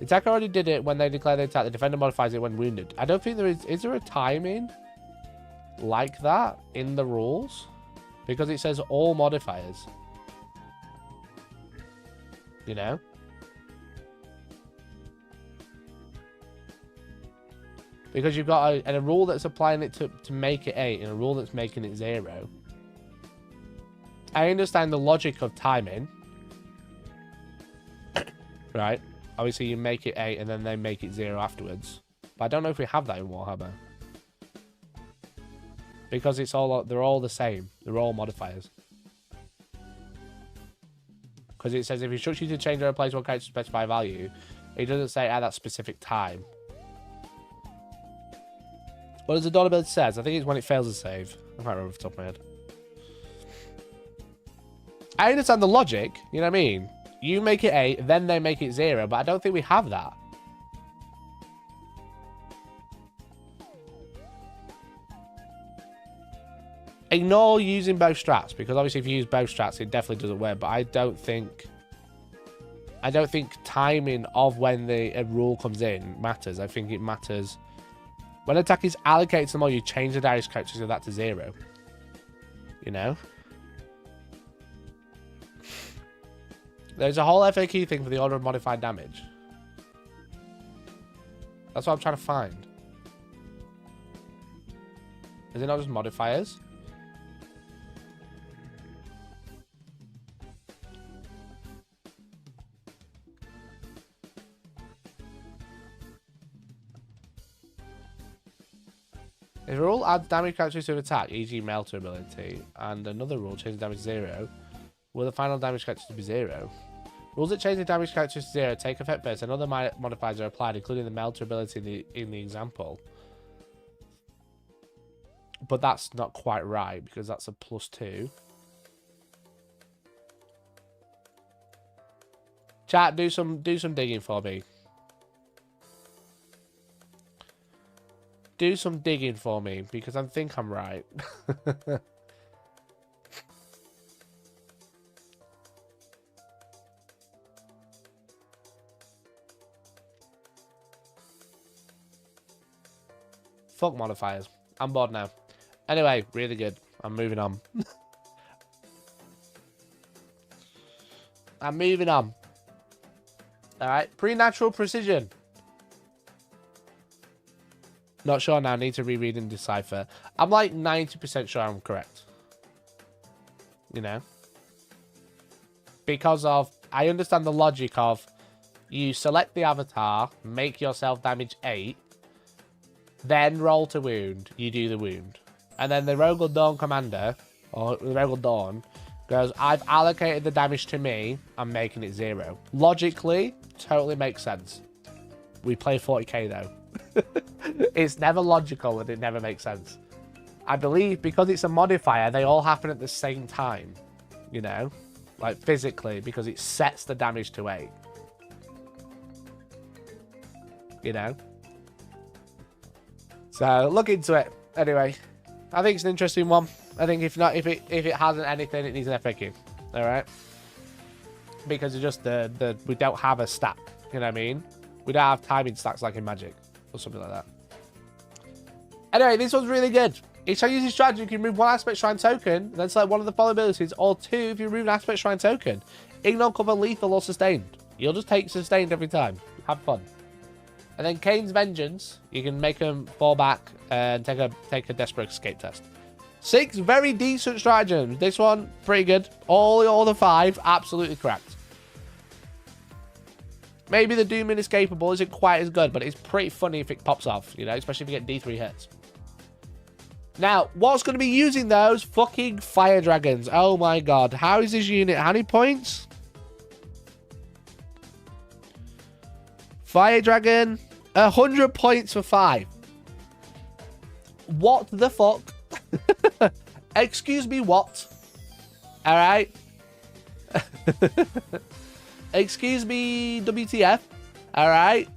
The attacker already did it when they declare the attack. The defender modifies it when wounded. I don't think there is... Is there a timing like that in the rules? Because it says all modifiers. You know? Because you've got a rule that's applying it to make it 8 and a rule that's making it 0. I understand the logic of timing. Right? Obviously, you make it 8 and then they make it 0 afterwards. But I don't know if we have that in Warhammer. Because they're all the same. They're all modifiers. Because it says if it instructs you to change or replace one character's specified value, it doesn't say at that specific time. What does the dawn ability says? I think it's when it fails a save. I can't remember off the top of my head. I understand the logic, you know what I mean? You make it 8, then they make it 0, but I don't think we have that. Ignore using both strats, because obviously if you use both strats, it definitely doesn't work, but I don't think timing of when a rule comes in matters. I think it matters... When attack is allocated to them all, you change the damage characteristic of that to 0. You know? There's a whole FAQ thing for the order of modified damage. That's what I'm trying to find. Is it not just modifiers? If a rule adds damage characteristic to attack, e.g. melter ability, and another rule changes damage to 0, will the final damage characteristic be 0? Rules that change the damage characteristic to 0 take effect first, and other modifiers are applied, including the melter ability in the example. But that's not quite right, because that's a +2. Chat, do some digging for me. Do some digging for me, because I think I'm right. Fuck modifiers. I'm bored now. Anyway, really good. I'm moving on. I'm moving on. Alright, preternatural precision. Not sure now. Need to reread and decipher. I'm like 90% sure I'm correct. You know? Because of... I understand the logic of... You select the avatar, make yourself damage 8, then roll to wound. You do the wound. And then the Rogal Dawn commander, or the Rogal Dawn, goes, I've allocated the damage to me, I'm making it 0. Logically, totally makes sense. We play 40k though. It's never logical and it never makes sense. I believe because it's a modifier, they all happen at the same time. You know? Like physically, because it sets the damage to 8. You know? So, look into it. Anyway. I think it's an interesting one. I think if it hasn't anything, it needs an FAQ. All right. Because it's just we don't have a stack. You know what I mean? We don't have timing stacks like in Magic or something like that. Anyway, this one's really good. Each time you use this strategy, you can remove one aspect shrine token, then select one of the following abilities, or two if you remove an aspect shrine token. Ignore, cover, lethal, or sustained. You'll just take sustained every time. Have fun. And then Khaine's Vengeance, you can make them fall back and take a desperate escape test. 6 very decent stratagems. This one, pretty good. All the 5, absolutely correct. Maybe the Doom Inescapable isn't quite as good, but it's pretty funny if it pops off, you know, especially if you get D3 hits. Now, what's going to be using those? Fucking Fire Dragons. Oh my god. How is this unit? How many points? Fire Dragon. 100 points for 5. What the fuck? Excuse me, what? Alright. Excuse me, WTF. Alright.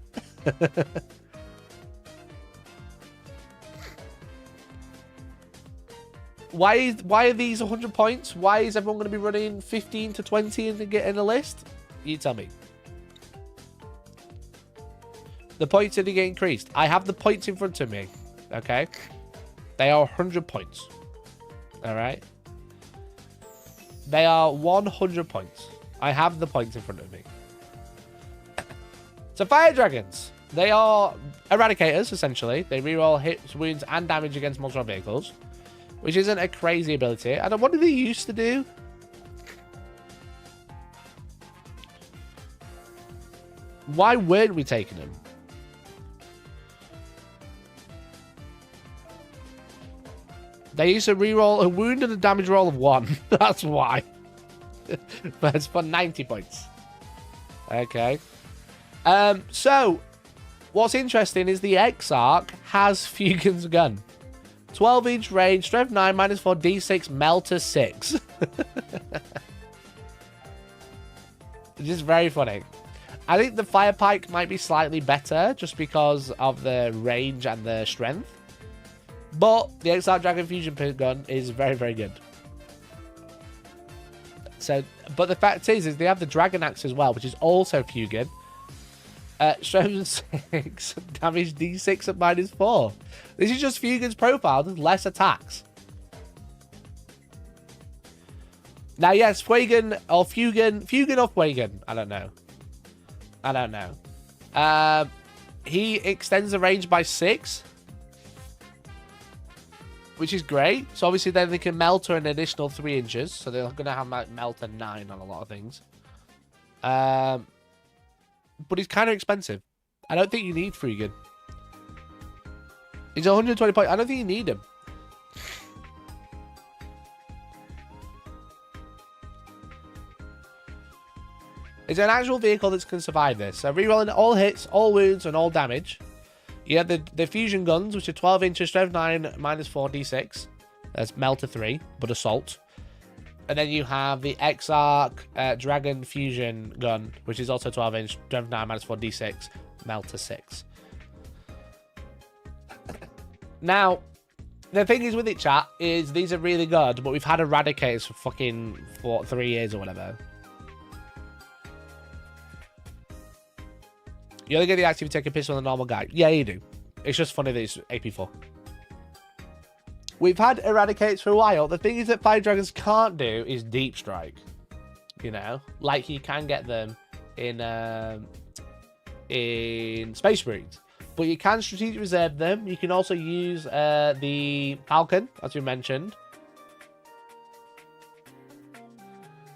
Why are these 100 points? Why is everyone going to be running 15 to 20 and getting a list? You tell me. The points didn't get increased. I have the points in front of me. Okay? They are 100 points. Alright? They are 100 points. I have the points in front of me. So Fire Dragons. They are Eradicators, essentially. They reroll hits, wounds, and damage against monster vehicles. Which isn't a crazy ability. I don't. What did they used to do? Why weren't we taking them? They used to reroll a wound and a damage roll of 1. That's why. But it's for 90 points. Okay. So, what's interesting is the Exarch has Fugin's gun. 12-inch range, strength 9, -4, d6, melter 6. Which is very funny. I think the Fire Pike might be slightly better just because of the range and the strength. But the Exarch Dragon Fusion gun is very, very good. So, but the fact is they have the Dragon Axe as well, which is also Fugin. Strength 6, damage d6 at -4. This is just Fugin's profile, with less attacks. Now, yes, Fuegan or Fugin or Fuegan, I don't know. He extends the range by 6, which is great. So obviously then they can melter an additional 3 inches. So they're going to have melter 9 on a lot of things. But he's kind of expensive. I don't think you need Fuegan. He's 120 points. I don't think you need him. It's an actual vehicle that can survive this. So rerolling all hits, all wounds, and all damage. You have the fusion guns, which are 12 inches, strength 9, -4 d6. That's melter 3, but assault. And then you have the Exarch Dragon Fusion gun, which is also 12 inch, strength 9, -4 d6, melter 6. Now, the thing is with it, chat, is these are really good, but we've had Eradicators for fucking 3 years or whatever. You only get the active if you take a pistol on the normal guy. Yeah, you do. It's just funny that it's AP4. We've had Eradicators for a while. The thing is that Fire Dragons can't do is Deep Strike. You know? Like you can get them in Space Marines. But you can strategically reserve them. You can also use the Falcon, as we mentioned.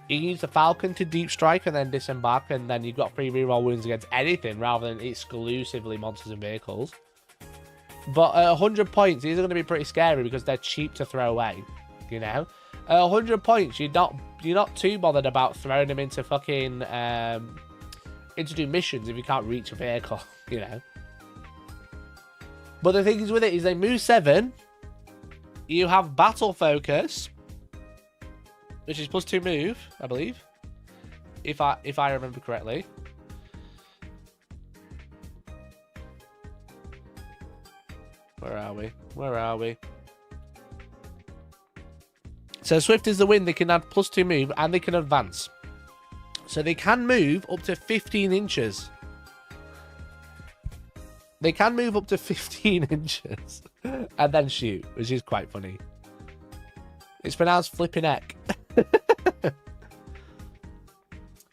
You can use the Falcon to Deep Strike and then disembark, and then you've got free reroll wounds against anything rather than exclusively monsters and vehicles. But at 100 points, these are going to be pretty scary because they're cheap to throw away, you know? At 100 points, you're not too bothered about throwing them into fucking into do missions if you can't reach a vehicle, you know? But the thing is with it is they move 7. You have battle focus, which is +2 move, I believe, if I remember correctly. Where are we? Where are we? So swift is the wind. They can add +2 move and they can advance. So they can move up to 15 inches. They can move up to 15 inches and then shoot, which is quite funny. It's pronounced flipping heck.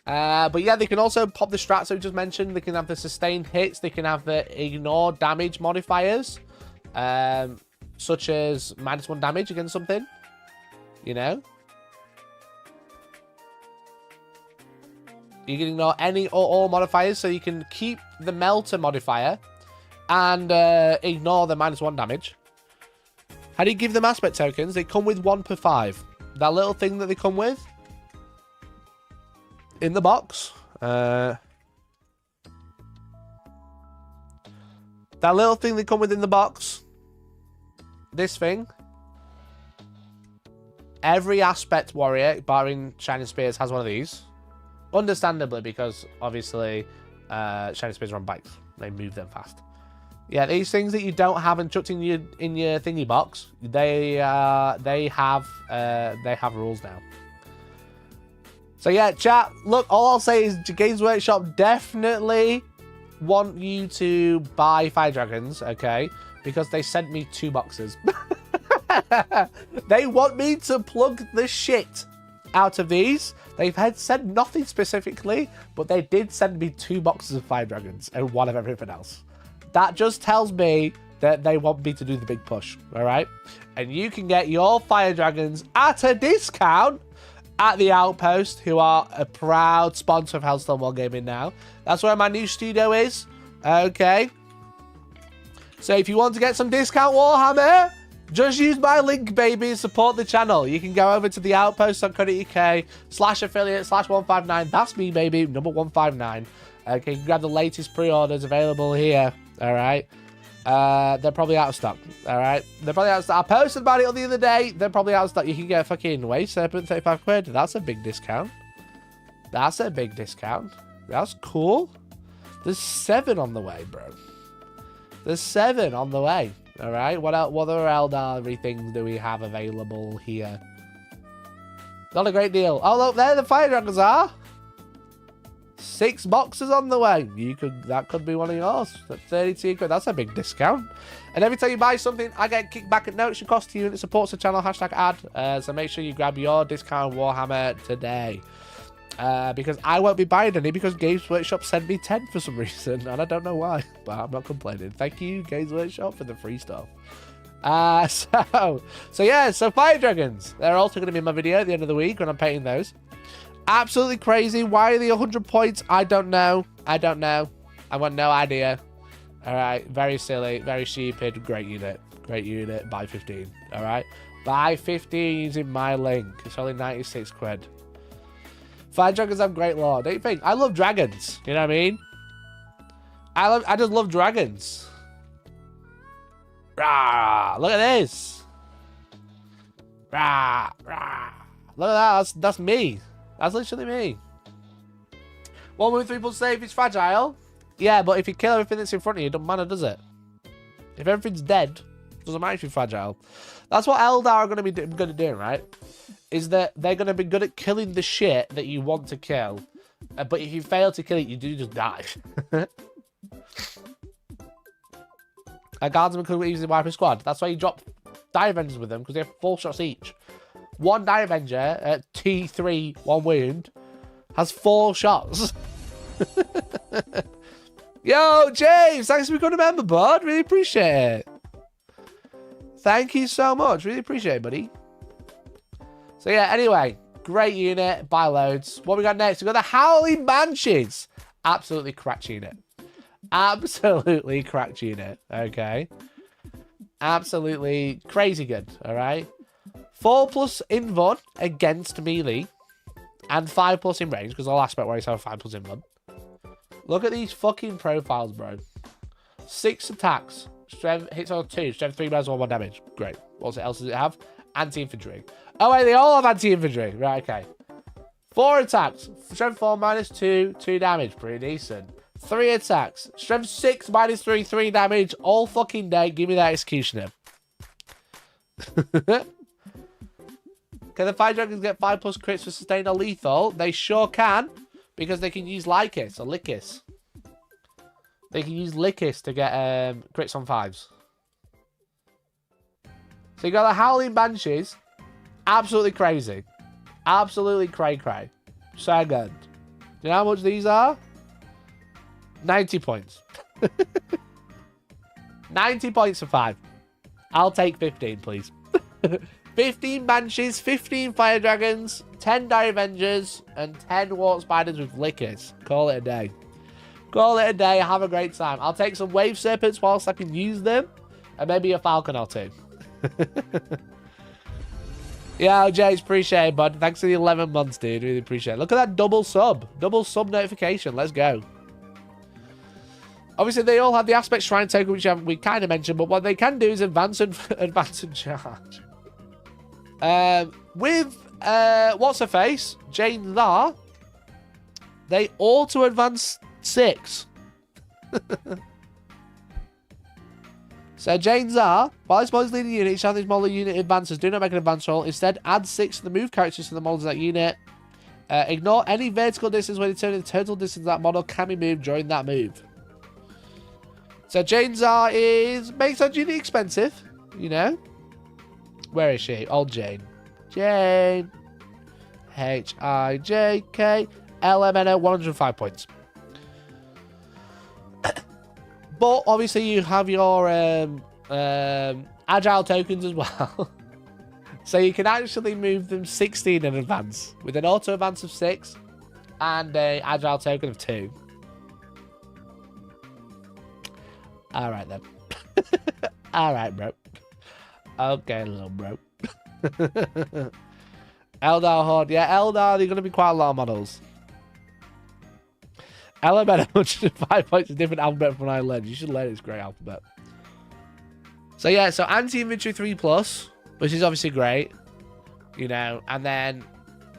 But yeah, they can also pop the strats that we just mentioned. They can have the sustained hits. They can have the ignore damage modifiers, such as -1 damage against something. You know, you can ignore any or all modifiers, so you can keep the melter modifier and ignore the -1 damage. How do you give them aspect tokens? They come with 1 per 5. That little thing that they come with in the box. That little thing they come with in the box. This thing. Every aspect warrior, barring Shining Spears, has one of these. Understandably, because obviously Shining Spears are on bikes. They move them fast. Yeah, these things that you don't have and chucked in your thingy box, they have rules now. So yeah, chat. Look, all I'll say is Games Workshop definitely want you to buy Fire Dragons, okay? Because they sent me 2 boxes. They want me to plug the shit out of these. They've said nothing specifically, but they did send me 2 boxes of Fire Dragons and 1 of everything else. That just tells me that they want me to do the big push, all right? And you can get your Fire Dragons at a discount at the Outpost, who are a proud sponsor of Hellstormwargaming now. That's where my new studio is, okay? So if you want to get some discount Warhammer, just use my link, baby, and support the channel. You can go over to the outpost.co.uk/affiliate/159. That's me, baby, number 159. Okay, you can grab the latest pre-orders available here. All right. They're probably out of stock. All right. They're probably out of stock. I posted about it the other day. They're probably out of stock. You can get a fucking Wave Serpent, 35 quid. That's a big discount. That's a big discount. That's cool. There's 7 on the way, bro. There's 7 on the way. All right. What else? What other Aeldari things do we have available here? Not a great deal. Oh, look, there the Fire Dragons are. 6 boxes on the way. That could be one of yours. At 32 quid. That's a big discount. And every time you buy something, I get kickback at no extra cost to you, and it supports the channel. #ad. So make sure you grab your discount Warhammer today. Because I won't be buying any, because Games Workshop sent me 10 for some reason, and I don't know why, but I'm not complaining. Thank you, Games Workshop, for the free stuff. So yeah, so Fire Dragons, they're also going to be in my video at the end of the week when I'm painting those. Absolutely crazy. Why are they 100 points? I don't know. I got no idea. All right, very silly, very stupid. Great unit, buy 15. All right, buy 15 using my link. It's only 96 quid. Fire Dragons have great lore, don't you think? I love dragons, you know what I mean? I just love dragons. Rah, look at this. Rah, rah. Look at that, that's me. That's literally me. 1 move 3 plus save is fragile. Yeah, but if you kill everything that's in front of you, it doesn't matter, does it? If everything's dead, it doesn't matter if you're fragile. That's what Eldar are going to be good at doing, right? Is that they're going to be good at killing the shit that you want to kill. But if you fail to kill it, you do just die. A guardsman could easily wipe a squad. That's why you drop Die Avengers with them, because they have 4 shots each. 1 Die Avenger at T3, 1 wound, has 4 shots. Yo, James, thanks for becoming a member, bud. Really appreciate it. Thank you so much. Really appreciate it, buddy. So yeah, anyway, great unit, buy loads. What we got next? We got the Howling Banshees. Absolutely cracked unit. Absolutely cracked unit. Okay. Absolutely crazy good. All right. 4+ invuln against melee, and 5+ in range, because all aspect warriors have 5+ invuln. Look at these fucking profiles, bro. 6 attacks. Strength hits on 2. Strength 3 minus 1 damage. Great. What else does it have? Anti-infantry. Oh, wait, they all have anti-infantry. Right, okay. 4 attacks. Strength 4 minus 2, 2 damage. Pretty decent. 3 attacks. Strength 6 minus 3, 3 damage. All fucking day. Give me that executioner. Can the fire dragons get 5+ crits for sustained or lethal? They sure can, because they can use Lycus or Lycus. They can use Lycus to get crits on 5s. So you got the Howling Banshees. Absolutely crazy. Absolutely cray-cray. So good. Do you know how much these are? 90 points. 90 points for 5. I'll take 15, please. 15 Banshees, 15 Fire Dragons, 10 Dire Avengers, and 10 Warp Spiders with Lickers. Call it a day. Call it a day. Have a great time. I'll take some Wave Serpents whilst I can use them, and maybe a Falcon or 2. Yeah, James, appreciate it, bud. Thanks for the 11 months, dude. Really appreciate it. Look at that double sub. Double sub notification. Let's go. Obviously, they all have the aspect shrine token, which we kind of mentioned, but what they can do is advance and charge. With what's her face, Jane Thar, they auto advance 6. So Jane Thar, while this model is leading unit, each time this model unit advances, do not make an advance roll. Instead, add 6 to the move characters to the models of that unit. Ignore any vertical distance when determining the total distance of that model can be moved during that move. So Jane Thar makes that unit expensive, you know. Where is she? Old Jane. Jane. H-I-J-K. LMNO, 105 points. But obviously you have your agile tokens as well. So you can actually move them 16 in advance with an auto advance of 6 and an agile token of 2. Alright then. Alright, bro. Okay, little bro. Eldar Horde. Yeah, Eldar, they're going to be quite a lot of models. Alphabet 105 points is different alphabet from I learned. You should learn it's great alphabet. So yeah, so anti-infantry 3+, which is obviously great. You know, and then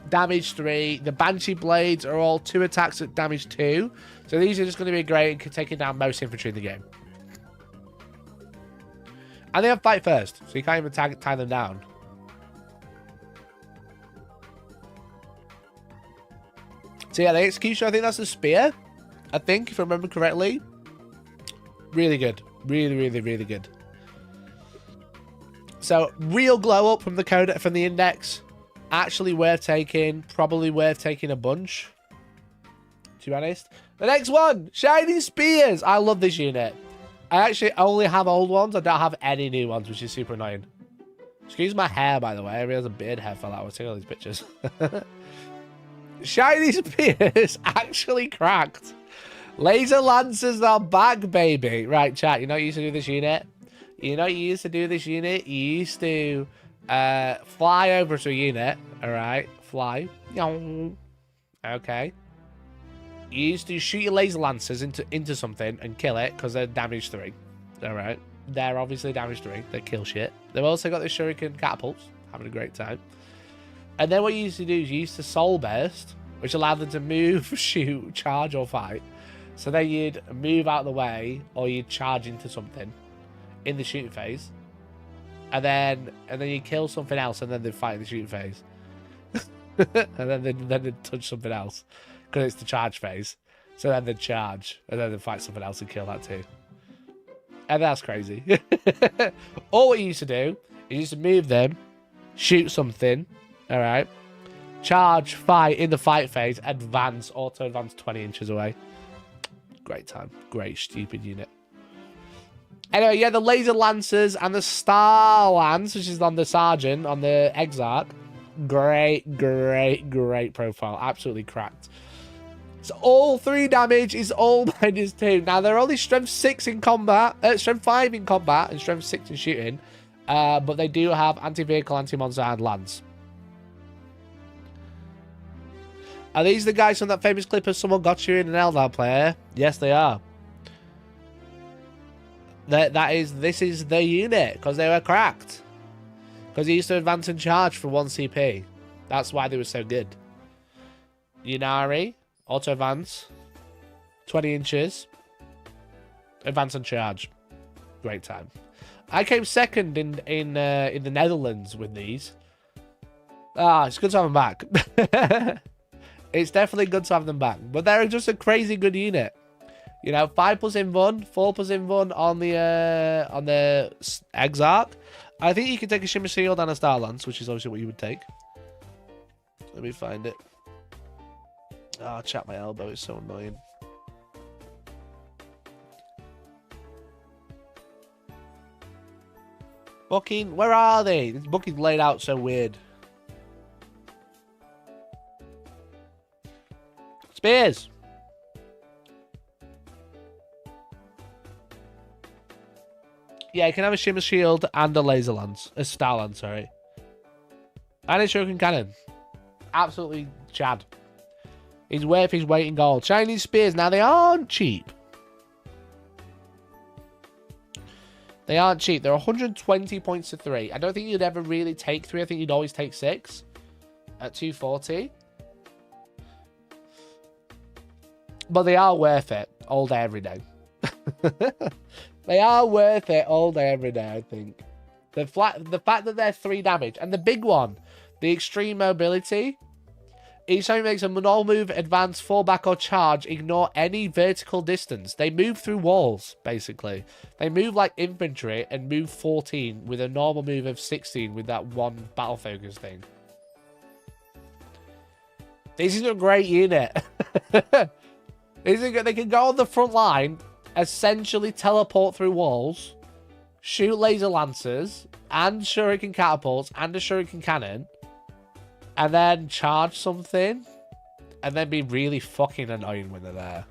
damage 3. The Banshee Blades are all 2 attacks at damage 2. So these are just going to be great at taking down most infantry in the game. And they have fight first, so you can't even tie them down. So yeah, the execution, I think that's a spear. I think, if I remember correctly. Really good. Really, really, really good. So, real glow up from the Codex, from the index. Actually worth taking. Probably worth taking a bunch. To be honest. The next one, Shiny Spears. I love this unit. I actually only have old ones. I don't have any new ones, which is super annoying. Excuse my hair, by the way. I realized a beard hair fell out. I was taking all these pictures. Shiny Spears actually cracked. Laser Lancers are back, baby. Right, chat. You know what you used to do this unit? You know what you used to do this unit? You used to fly over to a unit. Alright. Fly. Okay. You used to shoot your Laser Lancers into something and kill it because they're damage 3. Alright. They're obviously damage 3. They kill shit. They've also got the Shuriken Catapults. Having a great time. And then what you used to do is you used to Soul Burst, which allowed them to move, shoot, charge, or fight. So then you'd move out of the way, or you'd charge into something in the shooting phase. And then you kill something else, and then they'd fight in the shooting phase. And then they'd touch something else, because it's the charge phase. So then they'd charge, and then they'd fight something else and kill that too. And that's crazy. All what you used to do is you used to move them, shoot something, alright, charge, fight in the fight phase, advance, auto advance 20 inches away. Great time. Great, stupid unit. Anyway, yeah, the Laser Lancers and the Star Lance, which is on the Sergeant, on the Exarch. Great, great, great profile. Absolutely cracked. So all 3 damage is all -2. Now, they're only strength 6 in combat, strength 5 in combat, and strength 6 in shooting. But they do have anti-vehicle, anti-monster, and lance. Are these the guys from that famous clip of someone got you in an Eldar player? Yes, they are. This is the unit, because they were cracked. Because he used to advance and charge for 1 CP. That's why they were so good. Ynnari, auto advance, 20 inches, advance and charge. Great time. I came second in the Netherlands with these. Ah, it's good to have them back. It's definitely good to have them back. But they're just a crazy good unit. You know, 5+ invuln, 4+ invuln on the Exarch. I think you can take a Shimmer Shield and a Star Lance, which is obviously what you would take. Let me find it. Ah, chat my elbow, it's so annoying. Fucking, where are they? This book is laid out so weird. Spears! Yeah, you can have a Shimmer Shield and a Laser Lance. A Star Lance, sorry. And a Shuriken Cannon. Absolutely Chad. He's worth his weight in gold. Chinese Spears, now they aren't cheap. They aren't cheap. They're 120 points to 3. I don't think you'd ever really take 3. I think you'd always take 6 at 240. But they are worth it all day, every day. They are worth it all day, every day, I think. The fact that they're 3 damage. And the big one, the extreme mobility. Each time it makes a null move, advance, fall back, or charge, ignore any vertical distance. They move through walls, basically. They move like infantry and move 14 with a normal move of 16 with that one battle focus thing. This is a great unit. They can go on the front line, essentially teleport through walls, shoot laser lancers, and shuriken catapults, and a shuriken cannon, and then charge something, and then be really fucking annoying when they're there.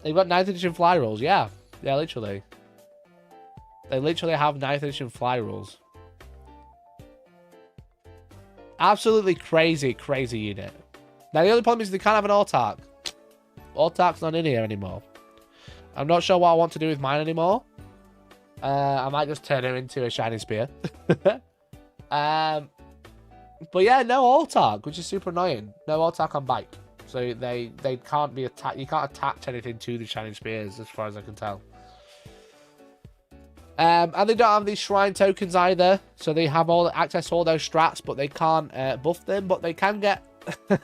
They've got 9th edition fly rules, yeah. Yeah, literally. They literally have 9th edition fly rules. Absolutely crazy, crazy unit. Now, the only problem is they can't have an Autarch. Autarch's not in here anymore. I'm not sure what I want to do with mine anymore. I might just turn him into a Shining Spear. But yeah, no Autarch, which is super annoying. No Autarch on bike. So they can't be attacked. You can't attach anything to the Shining Spears, as far as I can tell. And they don't have these shrine tokens either. So they have all access to all those strats, but they can't buff them. But they can get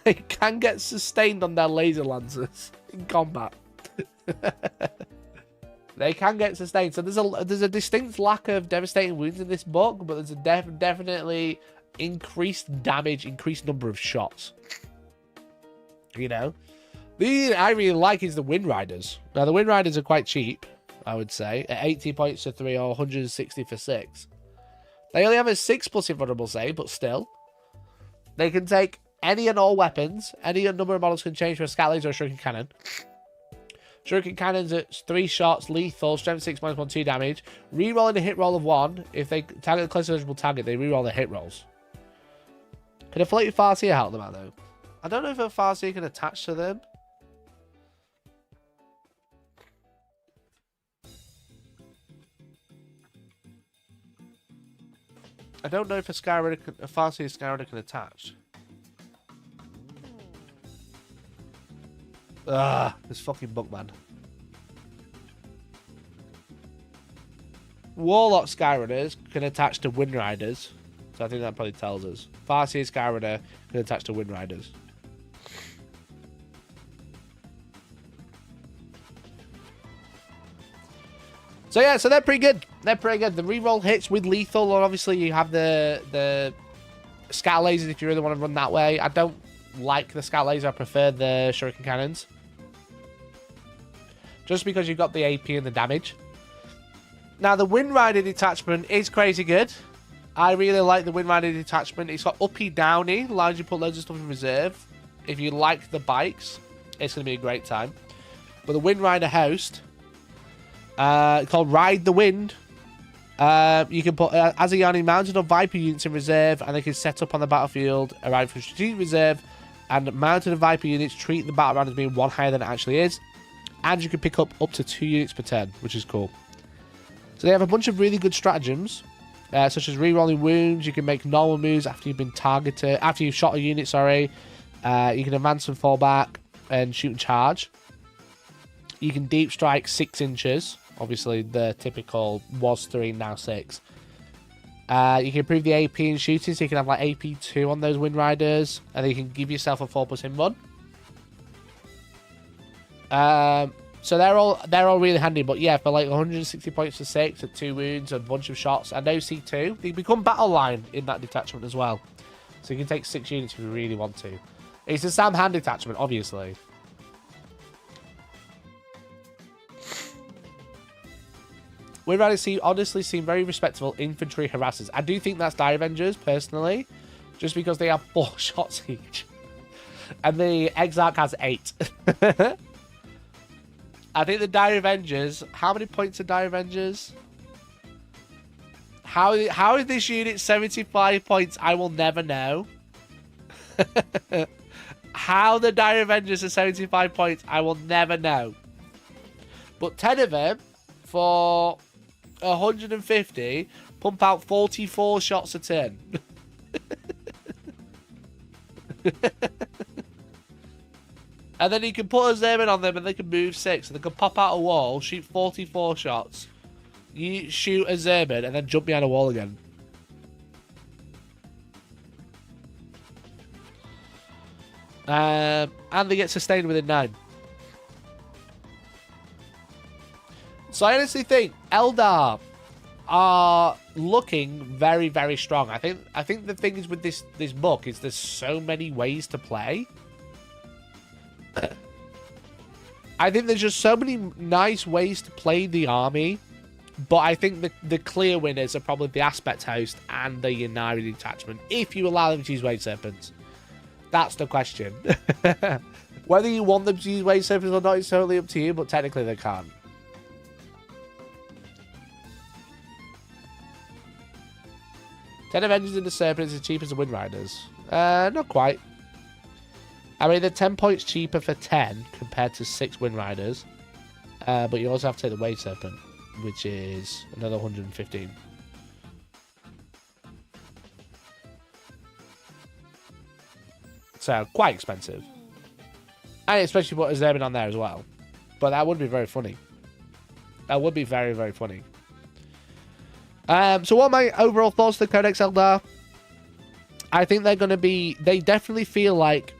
they can get sustained on their laser lancers in combat. They can get sustained. So there's a distinct lack of devastating wounds in this book, but there's a definitely increased damage, increased number of shots. You know, the unit I really like is the Wind Riders. Now the Wind Riders are quite cheap, I would say, at 80 points to 3 or 160 for 6. They only have a 6+ invulnerable save, but still, they can take any and all weapons. Any number of models can change for a scout laser or a shuriken cannon. Shuriken cannons at 3 shots, lethal, strength 6 minus 1, 2 damage. Rerolling a hit roll of 1. If they target a close eligible target, they reroll their hit rolls. Can a floating Farseer help them out though? I don't know if a Farseer can attach to them. I don't know if a Farseer Skyrunner can attach. This fucking book, man. Warlock Skyrunners can attach to Wind Riders. So I think that probably tells us. Farseer Skyrunner can attach to Wind Riders. So yeah, so they're pretty good. They're pretty good. The reroll hits with lethal, or obviously you have the scout lasers if you really want to run that way. I don't like the scout laser. I prefer the shuriken cannons. Just because you've got the AP and the damage. Now, the Wind Rider detachment is crazy good. I really like the Wind Rider detachment. It's got uppy, downy. Allows you to put loads of stuff in reserve. If you like the bikes, it's going to be a great time. But the Wind Rider host, called Ride the Wind, you can put as a Ynnari mounted on Viper units in reserve, and they can set up on the battlefield, arrive from strategic reserve, and mounted and Viper units treat the battle round as being 1 higher than it actually is. And you can pick up to 2 units per turn, which is cool. So they have a bunch of really good stratagems, such as rerolling wounds. You can make normal moves after you've been targeted, after you've shot a unit, sorry. You can advance and fall back and shoot and charge. You can deep strike 6 inches. Obviously, the typical was 3, now 6. You can improve the AP in shooting, so you can have like AP2 on those Wind Riders, and then you can give yourself a 4+ hit run. So they're all really handy, but yeah, for like 160 points for 6 and 2 wounds and a bunch of shots and OC2, they become battle line in that detachment as well. So you can take 6 units if you really want to. It's a Sam hand detachment, obviously. Wind Riders honestly seem very respectable infantry harassers. I do think that's Dire Avengers, personally, just because they have 4 shots each. And the Exarch has 8. I think the Dire Avengers... How many points are Dire Avengers? How is this unit 75 points? I will never know. How the Dire Avengers are 75 points, I will never know. But 10 of them, for 150, pump out 44 shots a turn. And then you can put a Zerman on them and they can move 6. And they can pop out a wall, shoot 44 shots. You shoot a Zerman and then jump behind a wall again. And they get sustained within 9. So I honestly think Eldar are looking very, very strong. I think the thing is with this book is there's so many ways to play. I think there's just so many nice ways to play the army, but I think the clear winners are probably the Aspect Host and the Ynnari detachment, if you allow them to use Wave Serpents. That's the question. Whether you want them to use Wave Serpents or not is totally up to you, but technically they can't. Ten Avengers in the Serpents is as cheap as the Wind Riders. Not quite. I mean, they're 10 points cheaper for 10 compared to 6 Wind Riders. But you also have to take the Wave Serpent, which is another 115. So, quite expensive. And especially put a Zerman on there as well. But that would be very funny. That would be very, very funny. So what are my overall thoughts to the Codex Eldar? I think they're going to be... They definitely feel like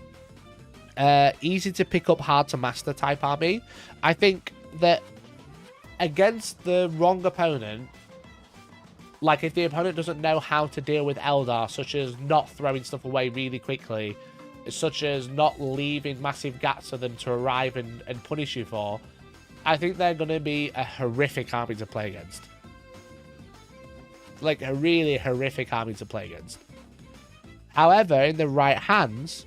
easy to pick up, hard to master type army. I think that against the wrong opponent, like if the opponent doesn't know how to deal with Eldar, such as not throwing stuff away really quickly, such as not leaving massive gaps for them to arrive and punish you for, I think they're going to be a horrific army to play against. Like a really horrific army to play against. However, in the right hands,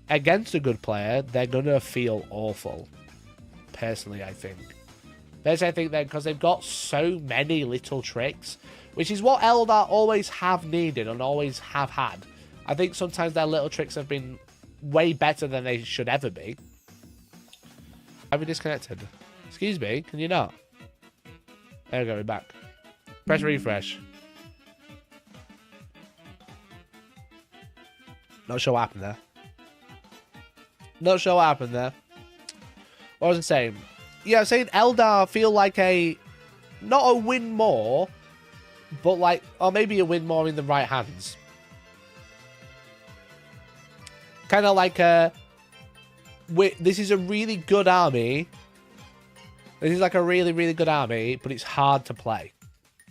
against a good player, they're going to feel awful. Personally, I think. Personally, I think that because they've got so many little tricks, which is what Eldar always have needed and always have had. I think sometimes their little tricks have been way better than they should ever be. Have you disconnected? Excuse me, can you not? There we go, we're back. Press refresh. Not sure what happened there. Not sure what happened there. What was I saying? Yeah, I was saying Eldar feel like not a win more, but like, or maybe a win more in the right hands. Kind of like this is a really good army. This is like a really, really good army, but it's hard to play.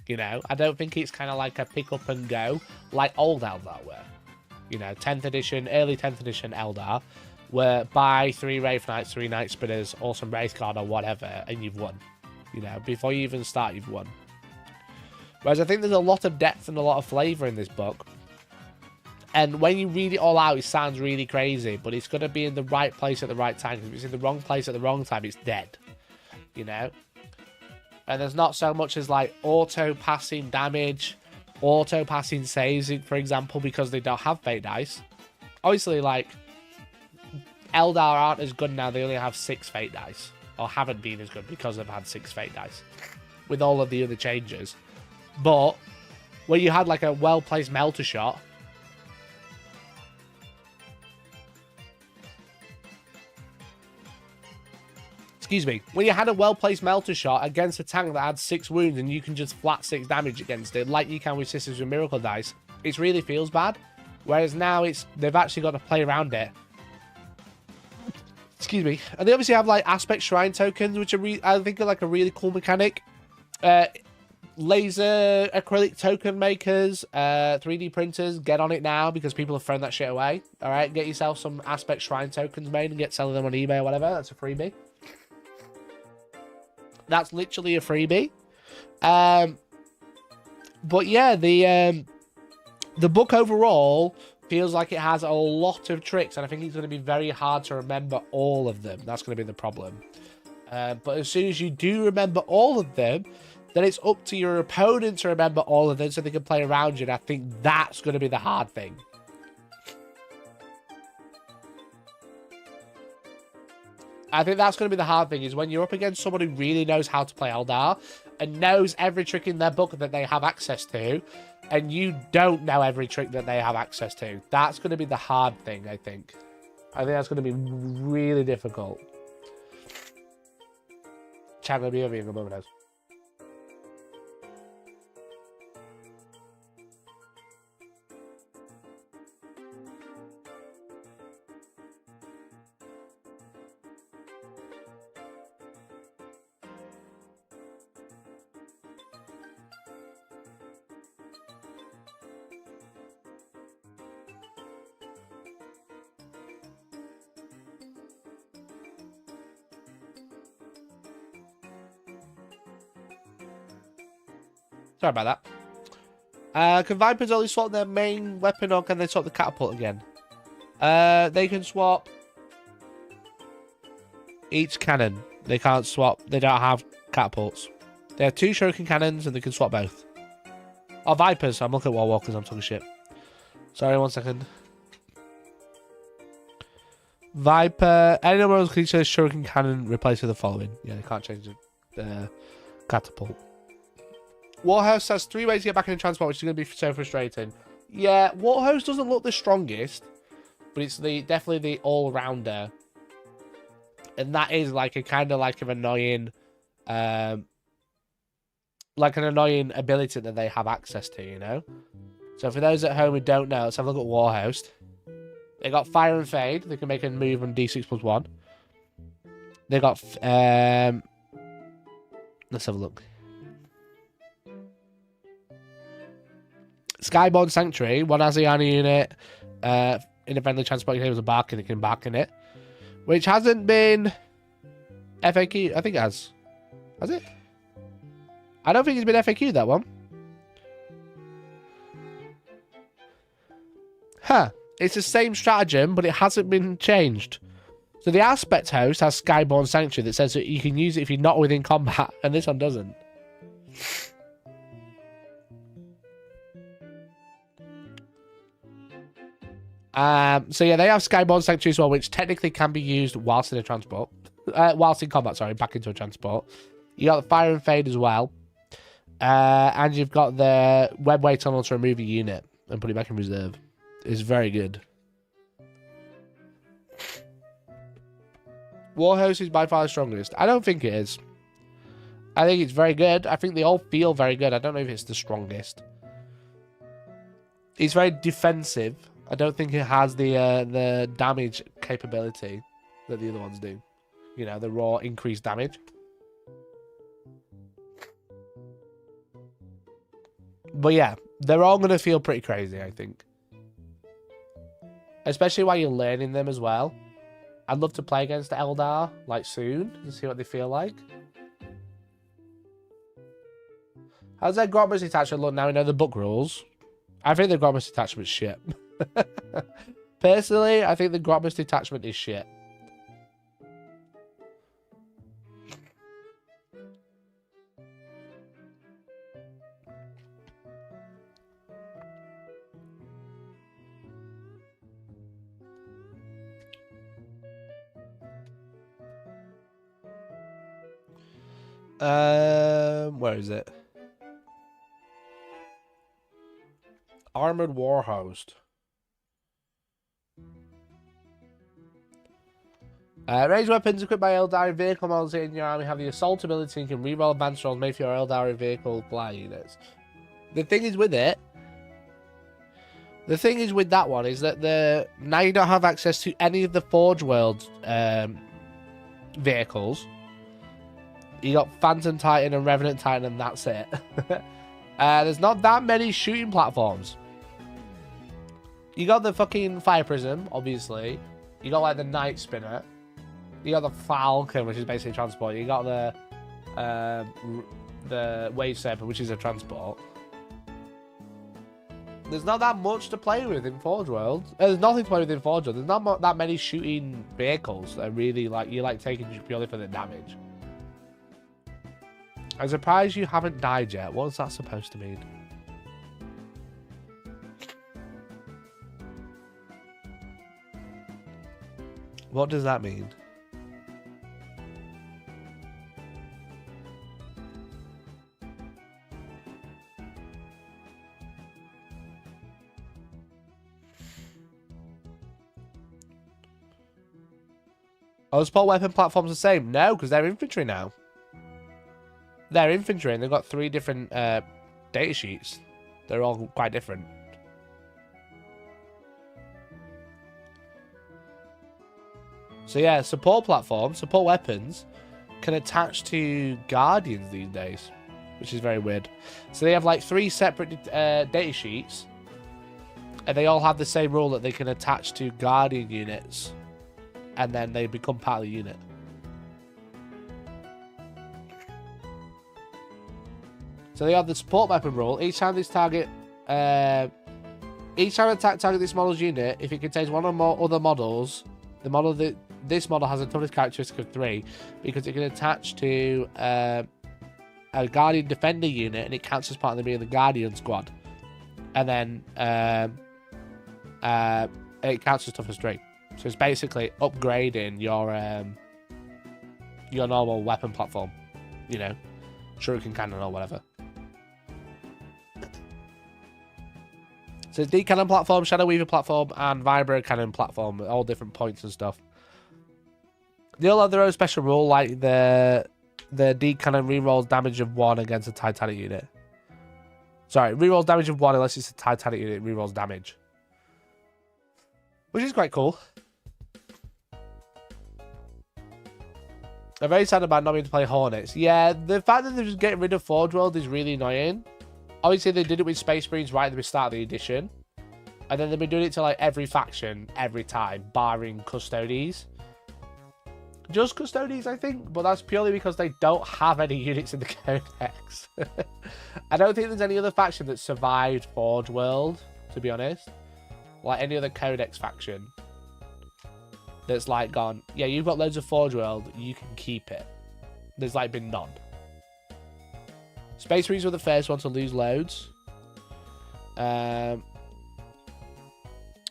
You know, I don't think it's kind of like a pick up and go like old Eldar were. You know, 10th edition, early 10th edition Eldar, where buy 3 Wraith Knights, 3 Night Spinners, or some Wraith Guard or whatever, and you've won. You know, before you even start, you've won. Whereas I think there's a lot of depth and a lot of flavour in this book. And when you read it all out, it sounds really crazy, but it's going to be in the right place at the right time. If it's in the wrong place at the wrong time, it's dead. You know? And there's not so much as like auto-passing damage, auto-passing saves, for example, because they don't have fate dice. Obviously, like, Eldar aren't as good now. They only have 6 fate dice. Or haven't been as good because they've had 6 fate dice. With all of the other changes. But, when you had like a well-placed melter shot, excuse me, when you had a well-placed melter shot against a tank that had 6 wounds and you can just flat 6 damage against it, like you can with Sisters with Miracle Dice, it really feels bad. Whereas now they've actually got to play around it. Excuse me. And they obviously have like aspect shrine tokens, which are I think are like a really cool mechanic. Laser acrylic token makers, 3D printers, get on it now because people have thrown that shit away. All right, get yourself some aspect shrine tokens made and get selling them on eBay or whatever. That's a freebie. That's literally a freebie. But yeah, the book overall feels like it has a lot of tricks, and I think it's going to be very hard to remember all of them. That's going to be the problem. But as soon as you do remember all of them, then it's up to your opponent to remember all of them so they can play around you, and I think that's going to be the hard thing. I think that's going to be the hard thing, is when you're up against someone who really knows how to play Eldar and knows every trick in their book that they have access to, and you don't know every trick that they have access to. That's going to be the hard thing, I think. I think that's going to be really difficult. Chat will be over in a moment. Sorry about that. Can Vipers only swap their main weapon, or can they swap the catapult again? They can swap each cannon. They can't swap. They don't have catapults. They have 2 shuriken cannons, and they can swap both. Oh, Vipers. I'm looking at War Walkers. I'm talking shit. Sorry, 1 second. Viper. Any number of creatures shuriken cannon replaced with the following. Yeah, they can't change the catapult. Warhost has 3 ways to get back into transport, which is going to be so frustrating. Yeah, Warhost doesn't look the strongest, but it's definitely the all-rounder. And that is like a kind of like an annoying, ability that they have access to, you know? So for those at home who don't know, let's have a look at Warhost. They got Fire and Fade. They can make a move on D6+1. They got, let's have a look. Skyborn Sanctuary, 1 Asiana unit, independently transporting him as a bark, and they can embark in it. Which hasn't been FAQ. I think it has. Has it? I don't think it's been FAQ, that one. Huh. It's the same stratagem, but it hasn't been changed. So the Aspect Host has Skyborn Sanctuary that says that you can use it if you're not within combat, and this one doesn't. So yeah, they have Skyborn Sanctuary as well, which technically can be used whilst in a transport. Whilst in combat, sorry, back into a transport. You got the Fire and Fade as well. And you've got the Webway Tunnel to remove a unit and put it back in reserve. It's very good. Warhost is by far the strongest. I don't think it is. I think it's very good. I think they all feel very good. I don't know if it's the strongest. It's very defensive. I don't think it has the damage capability that the other ones do. You know, the raw increased damage. But yeah, they're all going to feel pretty crazy, I think. Especially while you're learning them as well. I'd love to play against Eldar, like, soon, and see what they feel like. How's their Grotmus detachment look now we know the book rules? I think the Grotmus detachment's shit. Personally, I think the Grotmus detachment is shit. Where is it? Armored Warhost. Ranged weapons equipped by Aeldari vehicle models in your army have the assault ability and can reroll advanced rolls made for your Aeldari vehicle fly units. The thing is with it, that one is that now you don't have access to any of the Forge World vehicles. You got Phantom Titan and Revenant Titan, and that's it. There's not that many shooting platforms. You got the fucking Fire Prism, obviously. You got like the Night Spinner. You got the Falcon, which is basically transport. You got the Wave Serpent, which is a transport. There's not that much to play with in Forge World. There's nothing to play with in Forge World. There's not that many shooting vehicles that are really like you like taking purely for the damage. I'm surprised you haven't died yet. What's that supposed to mean? What does that mean? Oh, support weapon platforms the same? No, because they're infantry now. They're infantry and they've got 3 different data sheets. They're all quite different. So yeah, support platforms, support weapons can attach to Guardians these days, which is very weird. So they have like 3 separate data sheets, and they all have the same rule that they can attach to Guardian units, and then they become part of the unit. So they have the support weapon rule. Each time this target, each time attack target this model's unit, if it contains one or more other models, the model that this model has a toughness characteristic of 3 because it can attach to a Guardian Defender unit, and it counts as part of the Guardian squad. And then it counts as toughness 3. So it's basically upgrading your normal weapon platform, you know, shuriken cannon or whatever. So it's D-Cannon platform, Shadow Weaver platform, and Vibro Cannon platform, all different points and stuff. They all have their own special rule, like the D-Cannon rerolls damage of 1 against a Titanic unit. Sorry, rerolls damage of 1 unless it's a Titanic unit, rerolls damage. Which is quite cool. I'm very sad about not being able to play Hornets. Yeah, the fact that they're just getting rid of Forge World is really annoying. Obviously, they did it with Space Marines right at the start of the edition. And then they've been doing it to like every faction, every time, barring Custodes. Just Custodes, I think, but that's purely because they don't have any units in the Codex. I don't think there's any other faction that survived Forge World, to be honest. Like any other Codex faction that's like gone, yeah, you've got loads of Forge World, you can keep it. There's like been none. Space Marines were the first one to lose loads. And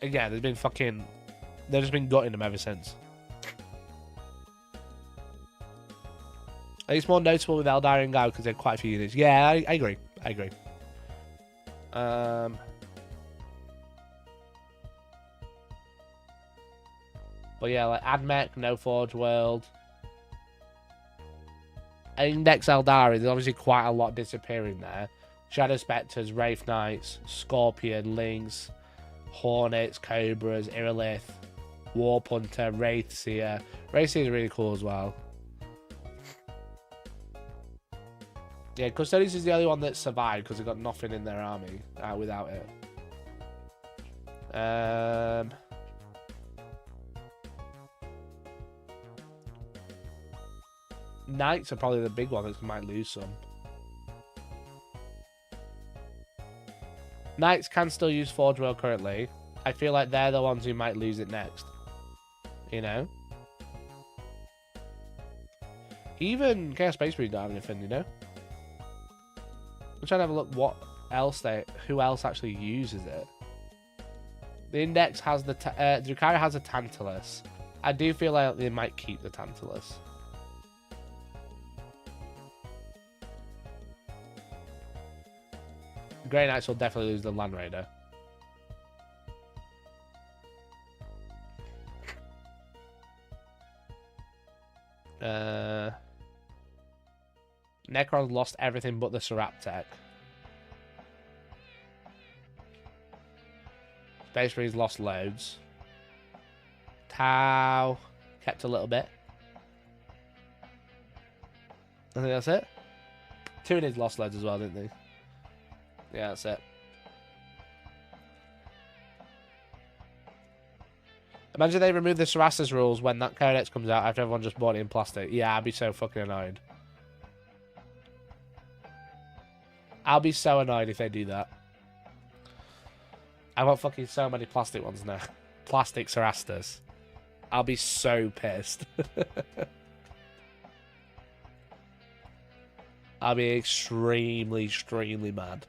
yeah, they've just been gutting them ever since. It's more notable with Aeldari and Gau because they had quite a few units. Yeah, I agree. I agree. But yeah, like Admech, no Forge World. Index Aeldari, there's obviously quite a lot disappearing there. Shadow Spectres, Wraith Knights, Scorpion, Lynx, Hornets, Cobras, Irilith, Warp Hunter, Wraithseer. Wraithseer is really cool as well. Yeah, Custodes is the only one that survived because they got nothing in their army without it. Knights are probably the big one that might lose some. Knights can still use Forge World currently. I feel like they're the ones who might lose it next. You know? Even Chaos Space Marines don't have anything, you know? I'm trying to have a look who else actually uses it. The Index has the Drukhari has a Tantalus. I do feel like they might keep the Tantalus. Grey Knights will definitely lose the Land Raider. Necrons lost everything but the Seraptech. Space Marines lost loads. Tau kept a little bit. I think that's it. Tyranids lost loads as well, didn't they? Yeah, that's it. Imagine they remove the Sarastas rules when that Codex comes out after everyone just bought it in plastic. Yeah, I'd be so fucking annoyed. I'll be so annoyed if they do that. I've got fucking so many plastic ones now. Plastic Sarastas. I'll be so pissed. I'll be extremely, extremely mad.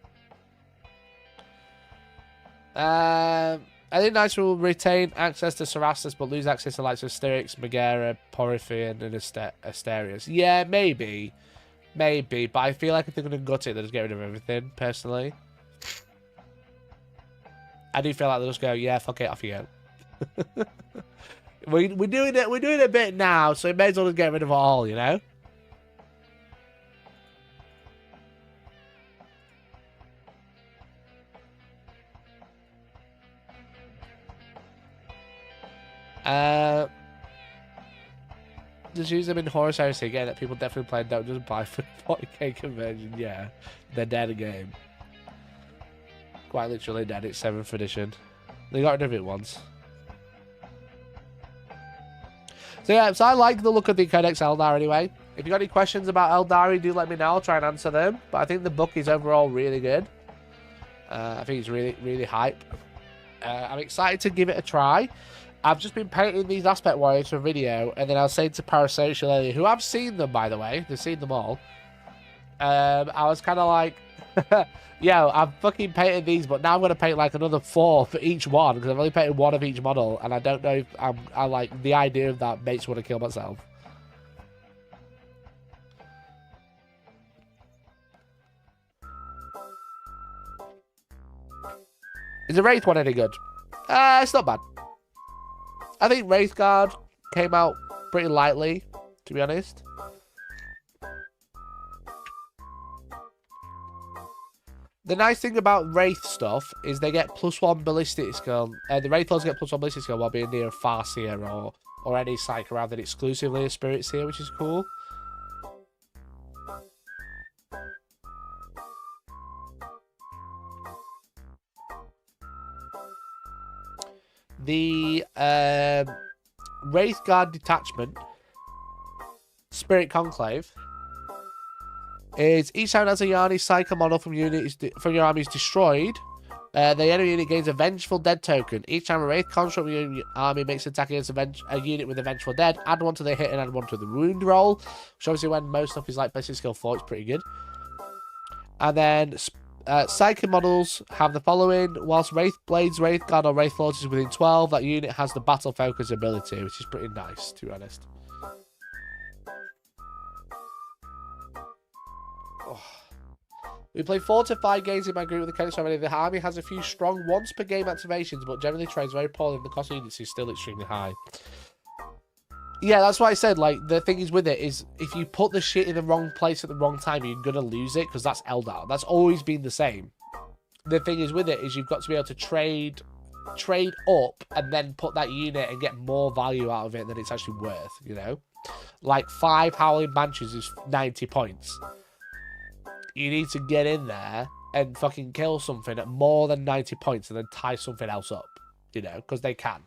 I think Knights will retain access to Sarastas, but lose access to likes of Styx, Megara, Porphyrion, and Asterius. Yeah, maybe. Maybe, but I feel like if they're going to gut it, they'll just get rid of everything, personally. I do feel like they'll just go, yeah, fuck it, off you go. we're doing it a bit now, so it may as well just get rid of it all, you know? Just use them in Horus Heresy again that people definitely play, don't just buy for 40k conversion. Yeah, they're dead again. Quite literally dead. It's 7th edition. They got rid of it once. So yeah, so I like the look of the Codex Eldar anyway. If you got any questions about Aeldari, do let me know. I'll try and answer them. But I think the book is overall really good. I think it's really, really hype. I'm excited to give it a try. I've just been painting these Aspect Warriors for video, and then I was saying to Parasocial earlier, who have seen them, by the way. They've seen them all. I was kind of like, yo, I've fucking painted these, but now I'm going to paint like another 4 for each one, because I've only painted 1 of each model, and I don't know if I like the idea of that makes me want to kill myself. Is the Wraith one any good? It's not bad. I think Wraithguard came out pretty lightly, to be honest. The nice thing about Wraith stuff is they get +1 ballistic skill. The Wraith Lords get +1 ballistic skill while being near a Farseer or any Psych around it exclusively a Spirit Seer, which is cool. The Wraithguard detachment, Spirit Conclave, is each time as a Ynnari Psycho model from your army is destroyed, the enemy unit gains a Vengeful Dead token. Each time a Wraith construct from your army makes an attack against a unit with a Vengeful Dead, add 1 to the hit and add 1 to the wound roll. Which obviously when most stuff is like basic skill 4, it's pretty good. And then Psycho models have the following. Whilst Wraith Blades, Wraithguard, or Wraith Lords is within 12, that unit has the Battle Focus ability, which is pretty nice, to be honest. Oh. We play 4 to 5 games in my group with the Codex already. The army has a few strong once per game activations, but generally trades very poorly, and the cost of units is still extremely high. Yeah, that's why I said, like, the thing is with it is, if you put the shit in the wrong place at the wrong time, you're gonna lose it, because that's Eldar. That's always been the same. The thing is with it is you've got to be able to trade up, and then put that unit and get more value out of it than it's actually worth, you know? Like, 5 Howling Banshees is 90 points. You need to get in there and fucking kill something at more than 90 points and then tie something else up, you know, because they can.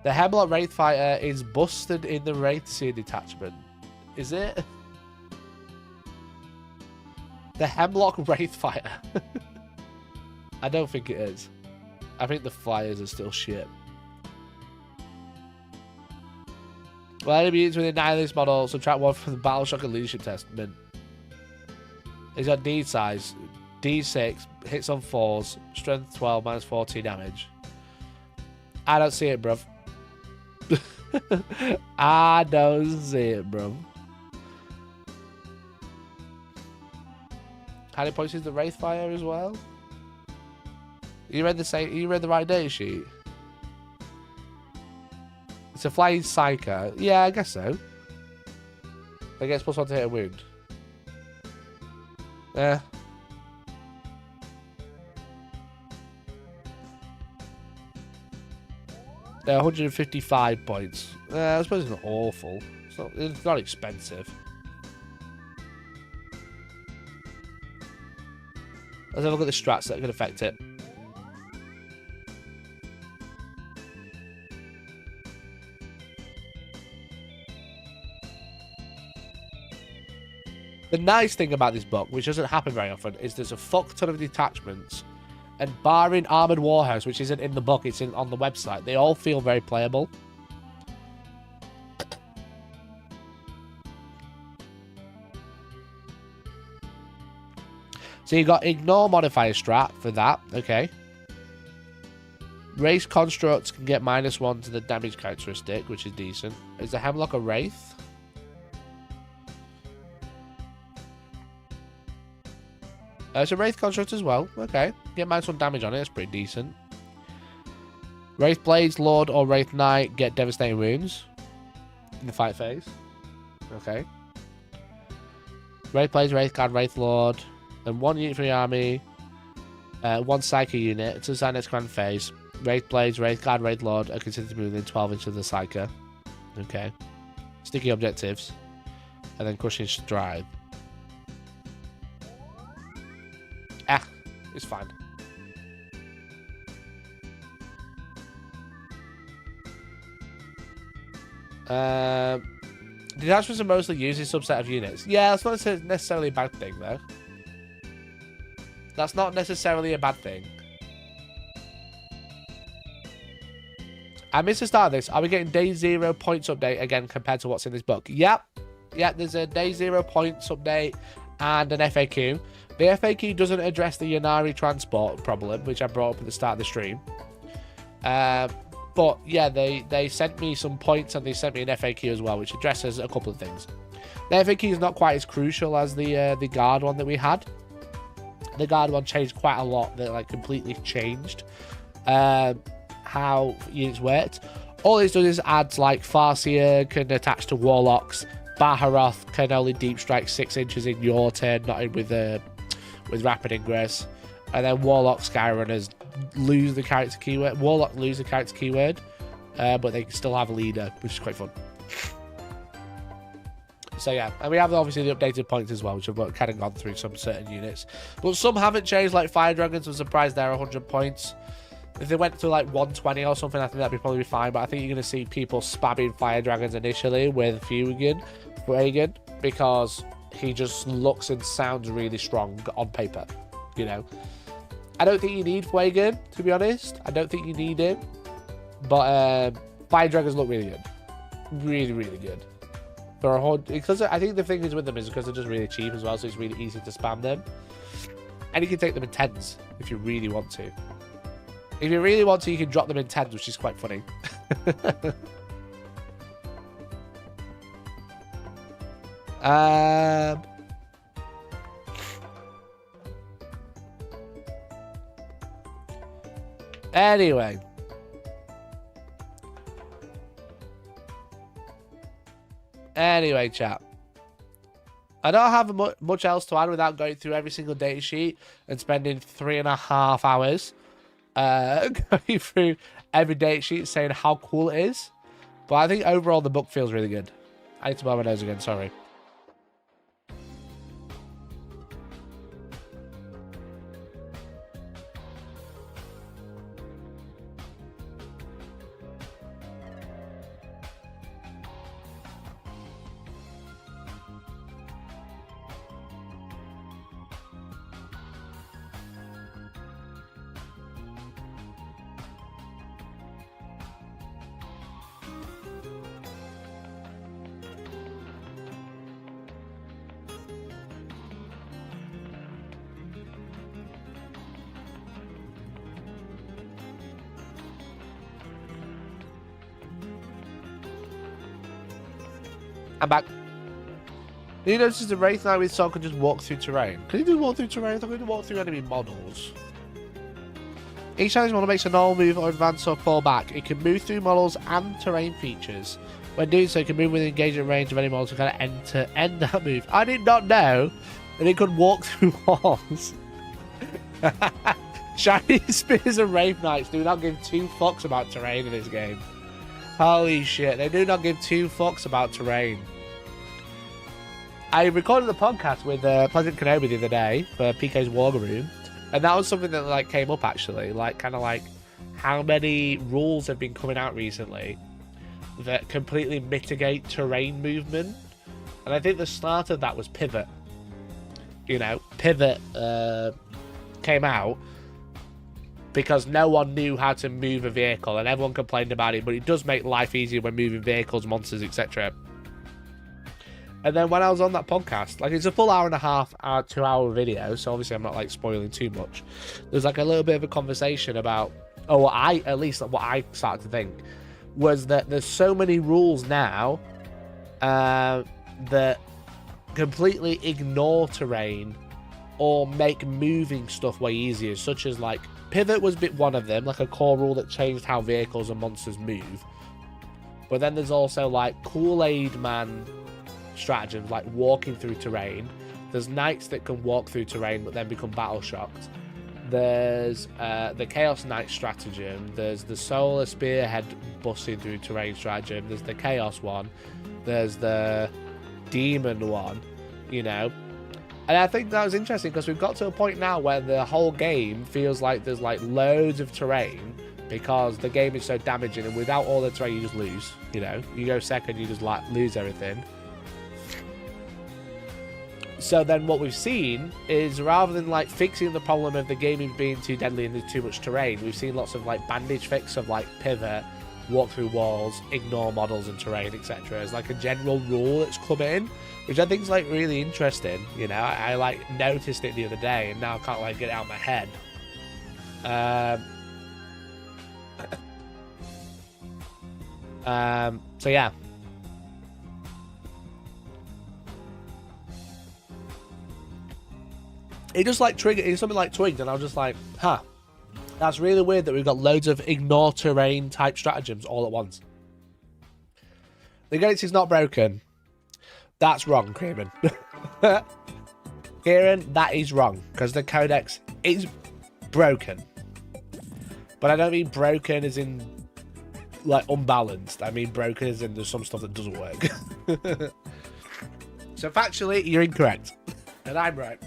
The Hemlock Wraith Fighter is busted in the Wraithseer detachment. Is it? The Hemlock Wraith Fighter. I don't think it is. I think the flyers are still shit. Well, enemy units within Nihilist model, subtract 1 from the Battle Shock and Leadership Testament. He's got D size, D6, hits on 4s, strength 12, minus 14 damage. I don't see it, bruv. I don't see it, bro. How many points is the Wraithfire as well? You read the right data sheet? It's a flying psycho. Yeah, I guess so. They get +1 to hit a wound. Yeah. 155 points. I suppose it's not awful. It's not expensive. Let's have a look at the strats that could affect it. The nice thing about this book, which doesn't happen very often, is there's a fuck ton of detachments. And barring Armoured Warhouse, which isn't in the book, it's on the website, they all feel very playable. So you got Ignore Modifier strat for that, okay. Wraith Constructs can get -1 to the damage characteristic, which is decent. Is the Hemlock a Wraith? It's a Wraith Construct as well. Okay. Get -1 damage on it. That's pretty decent. Wraith Blades, Lord, or Wraith Knight get devastating wounds in the fight phase. Okay. Wraith Blades, Wraith Guard, Wraith Lord. And 1 unit for the army. 1 Psyker unit. It's a next command phase. Wraith Blades, Wraith Guard, Wraith Lord are considered to be within 12 inches of the Psyker. Okay. Sticky objectives. And then Crushing Stride. It's fine. Detachments are mostly used in subset of units. Yeah, that's not necessarily a bad thing, though. That's not necessarily a bad thing. I missed the start of this. Are we getting day 0 points update again compared to what's in this book? Yep. Yep, there's a day 0 points update and an FAQ. The FAQ doesn't address the Ynnari transport problem, which I brought up at the start of the stream. But yeah, they sent me some points and they sent me an FAQ as well, which addresses a couple of things. The FAQ is not quite as crucial as the guard one that we had. The guard one changed quite a lot. That like completely changed how units worked. All it's done is add like Farseer can attach to Warlocks. Baharoth can only deep strike 6 inches in your turn, not in with rapid ingress. And then Warlock Skyrunners lose the character keyword. Warlock lose the character keyword, but they can still have a leader, which is quite fun. So yeah, and we have obviously the updated points as well, which have kind of gone through some certain units. But some haven't changed, like Fire Dragons. I'm surprised they're 100 points. If they went to like 120 or something, I think that'd probably be fine. But I think you're going to see people spamming Fire Dragons initially with Fuegan, because he just looks and sounds really strong on paper, you know. I don't think you need Fuegan, to be honest. I don't think you need him. But Fire Dragons look really good. Really, really good. Because I think the thing is with them is because they're just really cheap as well, so it's really easy to spam them. And you can take them in 10s if you really want to. If you really want to, you can drop them in 10s, which is quite funny. Anyway, chat. I don't have much else to add without going through every single data sheet and spending 3.5 hours going through every data sheet saying how cool it is. But I think overall the book feels really good. I need to blow my nose again, sorry. I'm back. Did you notice the Wraith Knight with Sword can just walk through terrain? Can you do walk through terrain? I'm going to walk through enemy models. Each time this model makes a normal move or advance or fall back, it can move through models and terrain features. When doing so, you can move within engagement range of any model to kind of end that move. I did not know that it could walk through walls. Shiny Spears and Wraith Knights do not give two fucks about terrain in this game. Holy shit, they do not give two fucks about terrain. I recorded the podcast with Pleasant Kenobi the other day for PK's Wargaming, and that was something that like came up actually, like kind of like how many rules have been coming out recently that completely mitigate terrain movement, and I think the start of that was Pivot. You know, Pivot came out because no one knew how to move a vehicle, and everyone complained about it, but it does make life easier when moving vehicles, monsters, etc. And then when I was on that podcast, like it's a full hour and a half, 2 hour video, so obviously I'm not like spoiling too much. There's like a little bit of a conversation about, or what I started to think was that there's so many rules now that completely ignore terrain or make moving stuff way easier, such as like Pivot was one of them, like a core rule that changed how vehicles and monsters move. But then there's also like Kool-Aid Man stratagems, like walking through terrain. There's knights that can walk through terrain but then become battle shocked. There's the Chaos Knight stratagem. There's the Solar Spearhead busting through terrain stratagem. There's the Chaos one. There's the Demon one, you know. And I think that was interesting because we've got to a point now where the whole game feels like there's like loads of terrain because the game is so damaging, and without all the terrain you just lose, you know. You go second, you just like lose everything. So then what we've seen is, rather than like fixing the problem of the game being too deadly and there's too much terrain, we've seen lots of like bandage fix of like Pivot, walk through walls, ignore models and terrain, etc. as like a general rule that's come in, which I think is like really interesting. You know, I like noticed it the other day and now I can't like get it out of my head. So yeah. It just like triggered, it's something like twigged, and I was just like, huh, that's really weird that we've got loads of ignore terrain type stratagems all at once. The Codex is not broken. That's wrong, Kieran. Kieran, that is wrong, because the Codex is broken. But I don't mean broken as in like unbalanced. I mean broken as in there's some stuff that doesn't work. So factually, you're incorrect. And I'm right.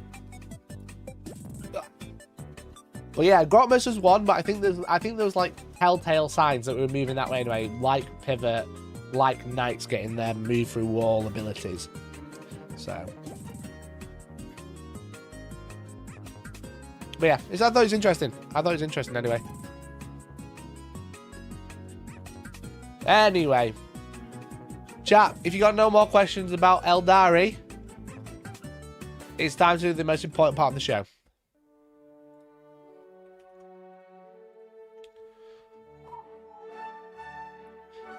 Well, yeah, Grotmus was one, but I think there was like telltale signs that we were moving that way anyway, like Pivot, like Knights getting their move through wall abilities. So, but yeah, I thought it was interesting. I thought it was interesting anyway. Anyway, chat, if you got no more questions about Aeldari, it's time to do the most important part of the show.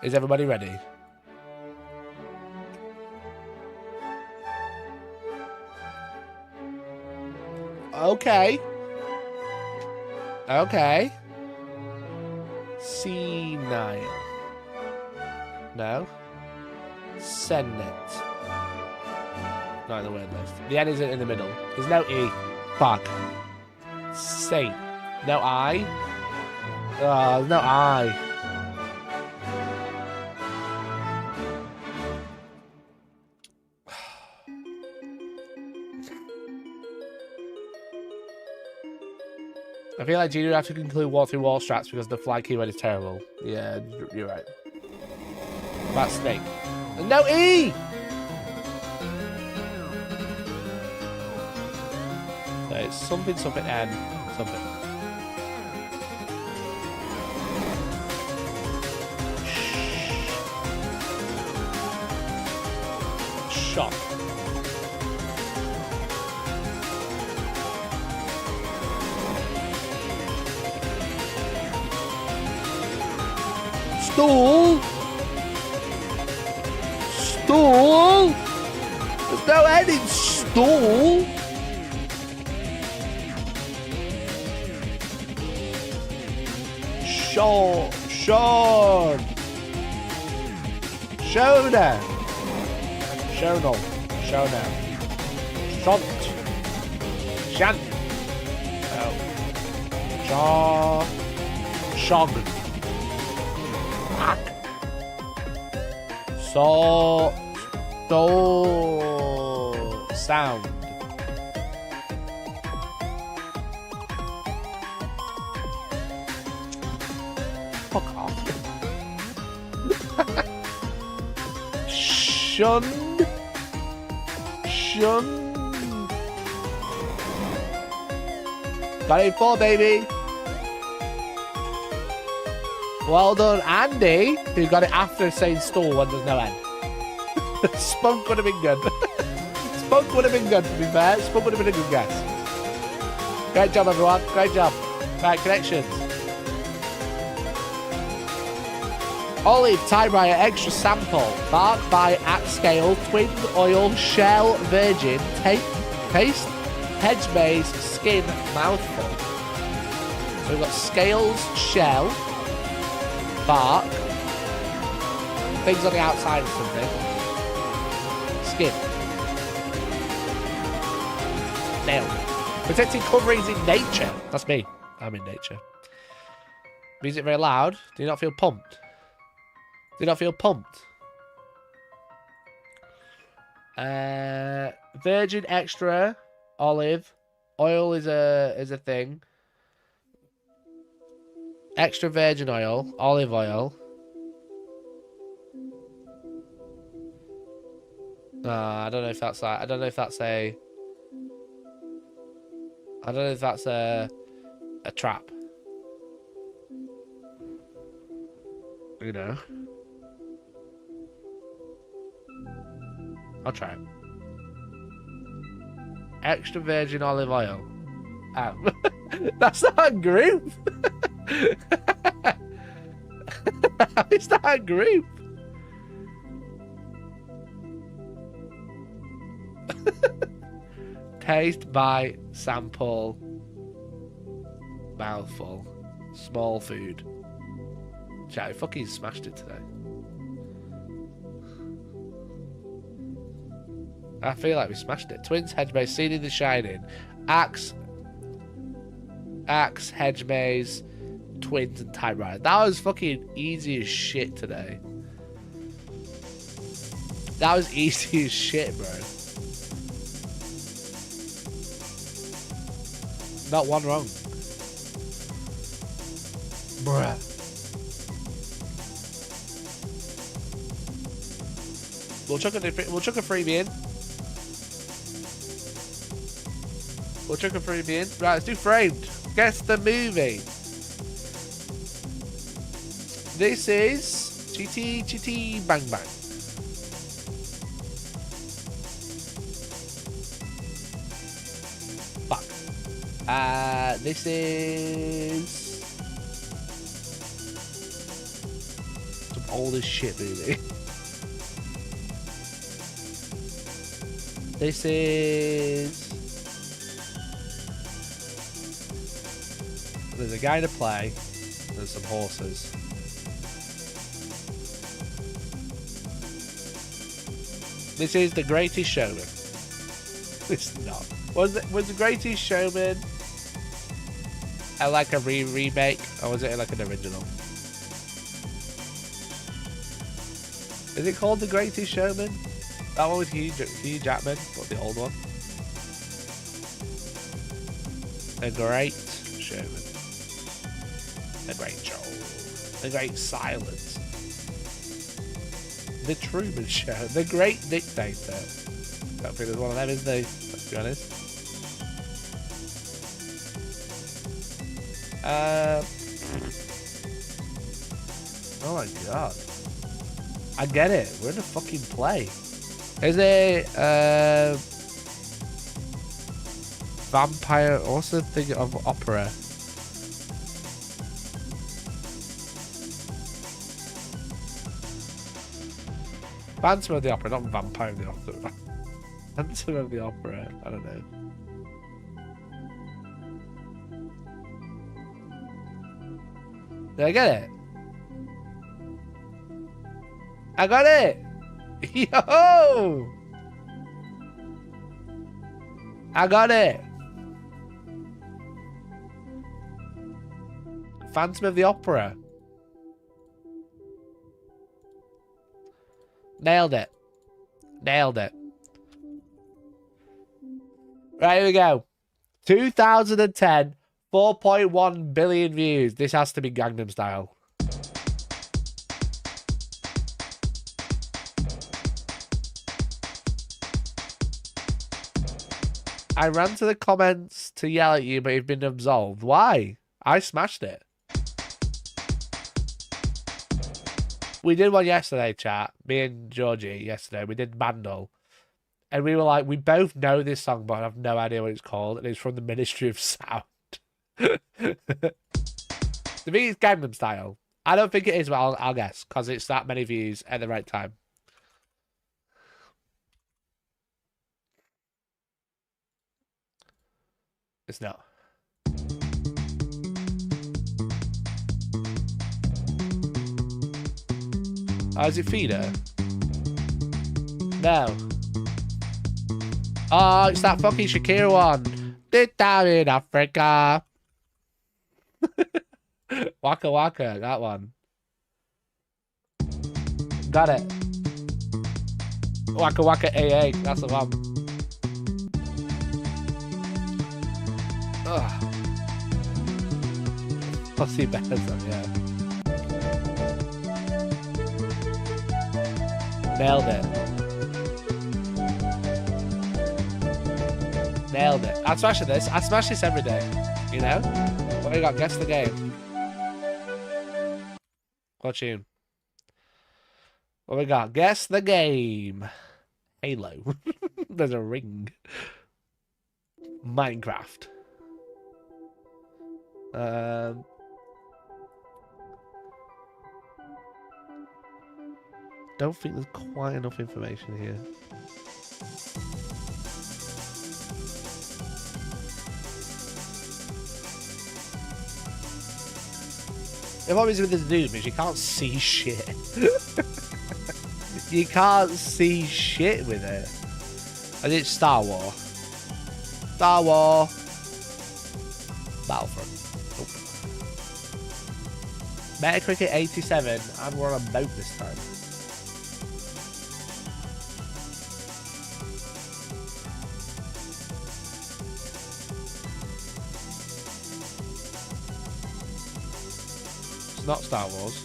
Is everybody ready? Okay. Okay. C9. No. Senate. Not in the word list. The N isn't in the middle. There's no E. Fuck. C. No I. Oh, there's no I. I feel like Gina would have to conclude walk through wall strats because the fly keyword is terrible. Yeah, you're right. About snake. No E! So it's something, something, and something. Shot. Stall! Stall! There's no end in stall! Shard! Shard! Shona. Shonal. Shona. Shont. Shant. Oh. Shaw. Shog. Hack. So. Sound. Fuck off. Shunned. Got it 4, baby. Well done, Andy, who got it after saying stall when there's no end. Spunk would have been good. Spunk would have been good, to be fair. Spunk would have been a good guess. Great job, everyone. Great job. Right, connections. Olive, typewriter, extra sample. Bark by at scale, twinned oil, shell, virgin, paste, hedge maze, skin, mouthful. So we've got scales, shell, bark, things on the outside of something, skin. Nailed it. Protecting coverings in nature. That's me. I'm in nature. Music very loud. Do you not feel pumped? Do you not feel pumped? Virgin, extra, olive, oil is a thing. Extra virgin oil, olive oil. I don't know if that's like, I don't know if that's a trap. You know. I'll try it. Extra virgin olive oil. That's not a group. How is that a group? Taste, bite, sample, mouthful, small food. Chat, I fucking smashed it today. I feel like we smashed it. Twins, hedge maze, seeding the shining, axe, hedge maze, twins, and typewriter. That was fucking easy as shit today. That was easy as shit, bro. Not one wrong. Bruh. We'll chuck a freebie in. We'll chuck a freebie in. Right, let's do framed. Guess the movie. This is Chitty Chitty Bang Bang. Fuck. This is some old as shit movie. This is... There's a guy to play. There's some horses. This is The Greatest Showman. It's not. Was The Greatest Showman like a remake, or was it like an original? Is it called The Greatest Showman? That one with Hugh Jackman, but the old one. The Great Showman. The Great Show. The Great Silence. The Truman Show. The Great Dictator. Don't think there's one of them, is there? Let's be honest. Oh my god. I get it. We're in a fucking play. Is it vampire? What's the thing of opera? Phantom of the Opera, not Vampire of the Opera. Phantom of the Opera. I don't know. Did I get it? I got it! Yo! I got it. Phantom of the Opera. Nailed it. Nailed it. Right, here we go. 2010, 4.1 billion views. This has to be Gangnam Style. I ran to the comments to yell at you, but you've been absolved. Why? I smashed it. We did one yesterday, chat. Me and Georgie yesterday. We did Mandel. And we were like, we both know this song, but I have no idea what it's called. And it's from the Ministry of Sound. To me, it's Gangnam Style. I don't think it is, but I'll guess. Because it's that many views at the right time. It's not. Oh, is it Feeder? No. Oh, it's that fucking Shakira one. Did down in Africa. Waka Waka, that one. Got it. Waka Waka AA, that's the one. Ugh. Pussy Bears, yeah. Nailed it. Nailed it. I smash this. I smash this every day. You know? What do you got? Guess the game. What tune? What we got? Guess the game. Halo. There's a ring. Minecraft. Don't think there's quite enough information here. The problem is with this Doom is you can't see shit. You can't see shit with it. And it's Star Wars. Star Wars. Battlefront. Nope. Metacritic 87, and we're on a boat this time. It's not Star Wars.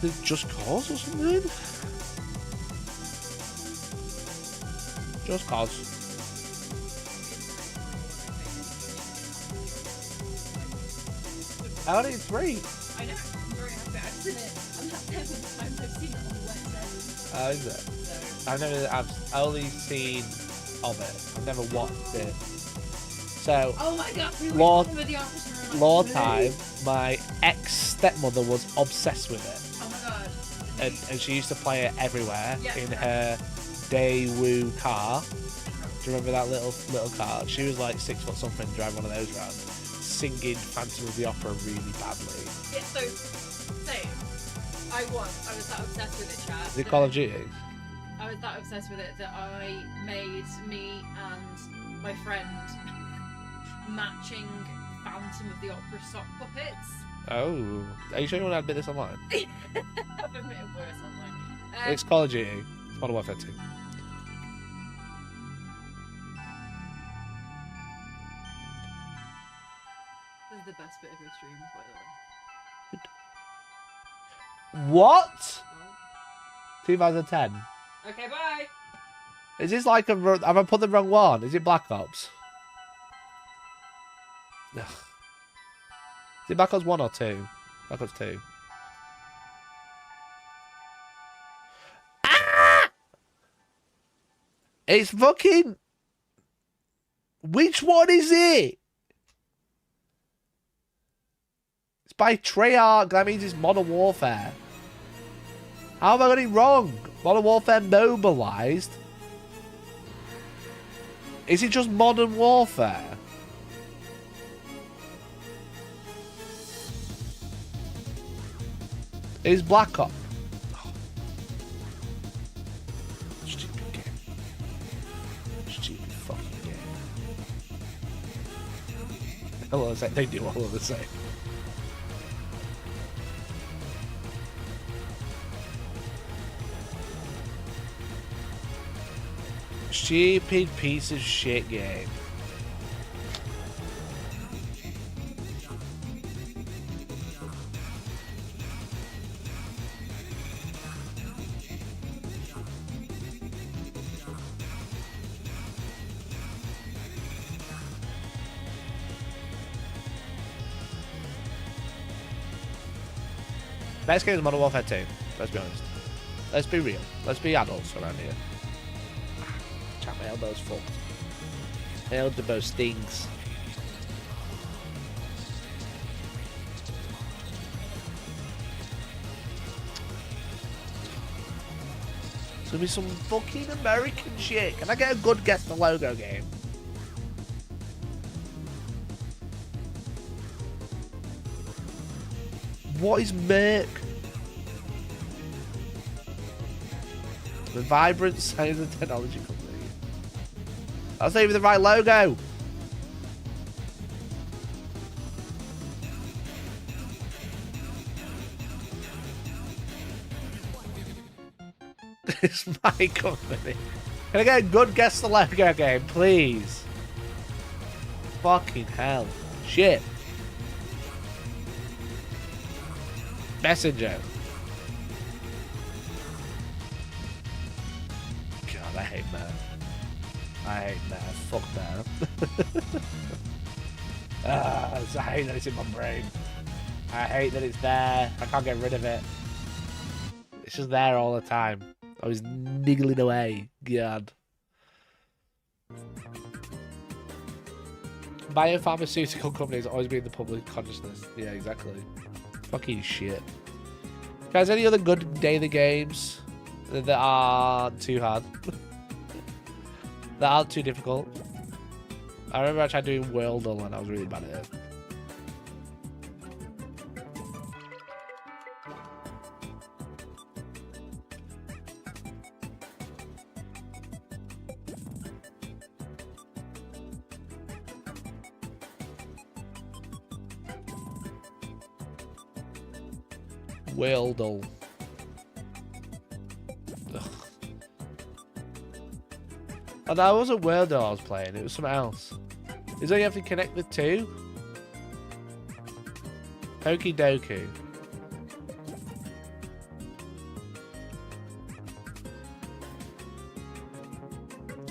Is it Just Cause or something? Just Cause. I only 3. I know. I'm very happy. I've seen it. I'm not 7 times I've seen it on the website. Oh, is it? So. I've only seen of it. I've never watched it. So, Oh my god, we Lord- were with the officer. Lord time, my ex-stepmother was obsessed with it. Oh my god. And she used to play it everywhere Yeah. in her Daewoo car. Do you remember that little car? She was like 6 foot something driving one of those around, singing Phantom of the Opera really badly. Yeah, so, same. I was that obsessed with it, chat. Is it Call of Duty? I was that obsessed with it that I made me and my friend matching Phantom of the Opera sock puppets. Oh. Are you sure you want to admit this online? I've admitted worse online. It's Call of Duty. It's Modern Warfare 2. This is the best bit of your streams, by the way. What? Oh. 2010. Okay, bye! Is this like a... Have I put the wrong one? Is it Black Ops? Ugh. Is it Black Ops 1 or 2? Black Ops 2. Ah! It's fucking... Which one is it? It's by Treyarch. That means it's Modern Warfare. How have I got it wrong? Modern Warfare Mobilized? Is it just Modern Warfare? It's Black Ops. Stupid fucking game. All of the same. They do all of the same. Stupid piece of shit game. Best game is Modern Warfare 2. Let's be honest. Let's be real. Let's be adults around here. Chat, my elbow's fucked. My elbow stings. It's gonna be some fucking American shit. Can I get a good guess the logo game? What is Merc? The Vibrant Science and Technology Company. That's not even the right logo. It's my company. Can I get a good guess the logo game, please? Fucking hell. Shit. Messenger. God, I hate that. I hate that. Fuck that. I hate that it's in my brain. I hate that it's there. I can't get rid of it. It's just there all the time. I was niggling away. God. Biopharmaceutical companies always be in the public consciousness. Yeah, exactly. Fucking shit. Guys, any other good daily games that aren't too hard? That aren't too difficult? I remember I tried doing Worldle and I was really bad at it. Worldle. Oh, that wasn't Worldle I was playing, it was something else. Is that you have to connect the two? Okie dokie.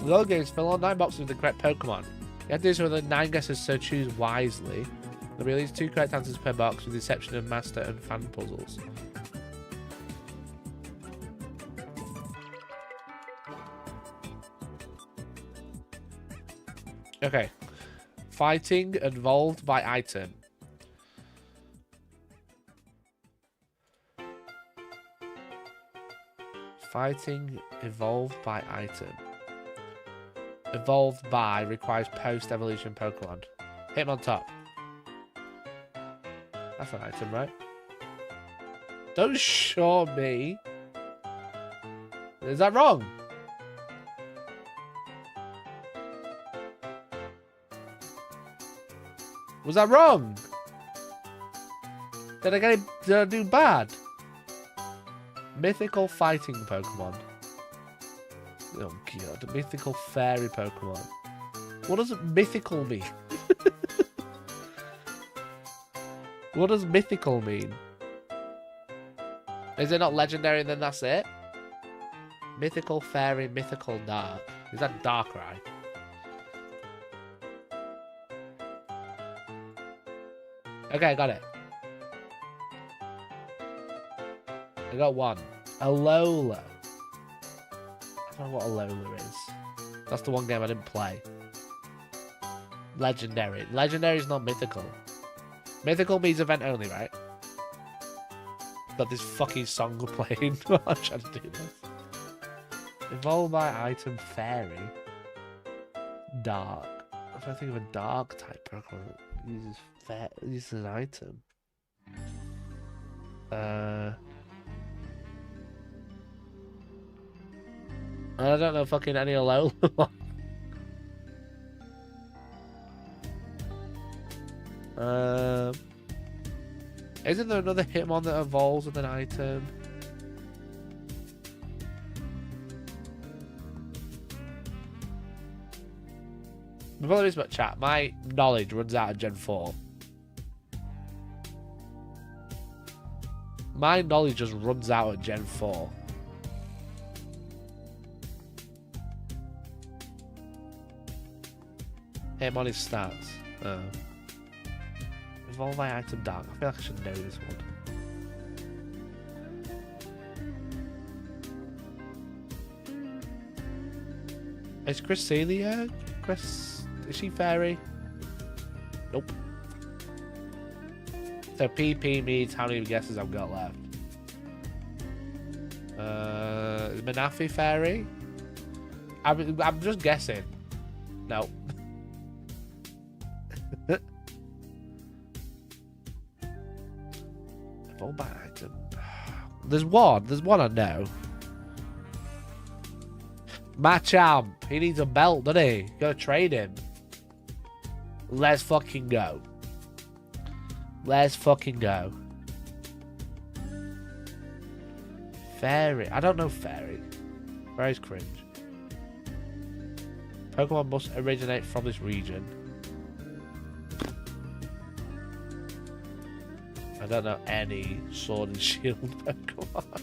The other games fill all 9 boxes with the correct Pokemon. You have to do so with the 9 guesses, so choose wisely. There'll be at least 2 correct answers per box, with the exception of master and fan puzzles. Okay. Fighting evolved by item. Fighting evolved by item. Evolved by requires post-evolution Pokemon. Hit him on top. That's an item, right? Don't show me. Is that wrong? Was that wrong? Did I do bad? Mythical fighting Pokemon. Oh god, mythical fairy Pokemon. What does mythical mean? What does mythical mean? Is it not legendary and then that's it? Mythical fairy, mythical dark. Is that Darkrai? Okay, I got it. I got one. Alola. I don't know what Alola is. That's the one game I didn't play. Legendary. Legendary is not mythical. Mythical means event only, right? Got this fucking song playing while I'm trying to do this. Evolve by item fairy. Dark. I'm trying to think of a dark type Pokemon that uses an item. I don't know fucking any Alola. Isn't there another Hitmon that evolves with an item? Before this much chat, my knowledge runs out of Gen 4. My knowledge just runs out at Gen 4. Hitmon his stats. Oh. Evolve my item dark. I feel like I should know this one. Is Cresselia? Is she fairy? Nope. So PP means how many guesses I've got left. Is Manafi fairy? I'm just guessing. No. Evolve my item. There's one I know. Machamp. He needs a belt, doesn't he? Gotta trade him. Let's fucking go. Let's fucking go. Fairy. I don't know Fairy. Fairy's cringe. Pokemon must originate from this region. I don't know any Sword and Shield Pokemon.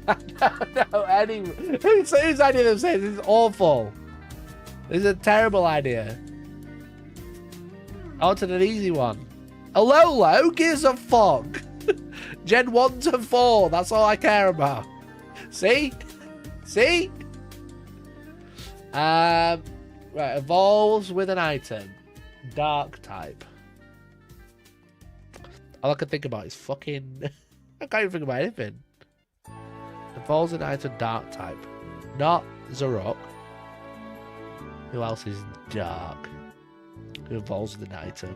I don't know any. Whose idea of saying this is awful? This is a terrible idea. I wanted an easy one. Alola, who gives a fuck? Gen 1 to 4, that's all I care about. See? See? Right, evolves with an item. Dark type. All I can think about is fucking... I can't even think about anything. Evolves an item dark type. Not Zarok. Who else is dark? Who evolves with an item?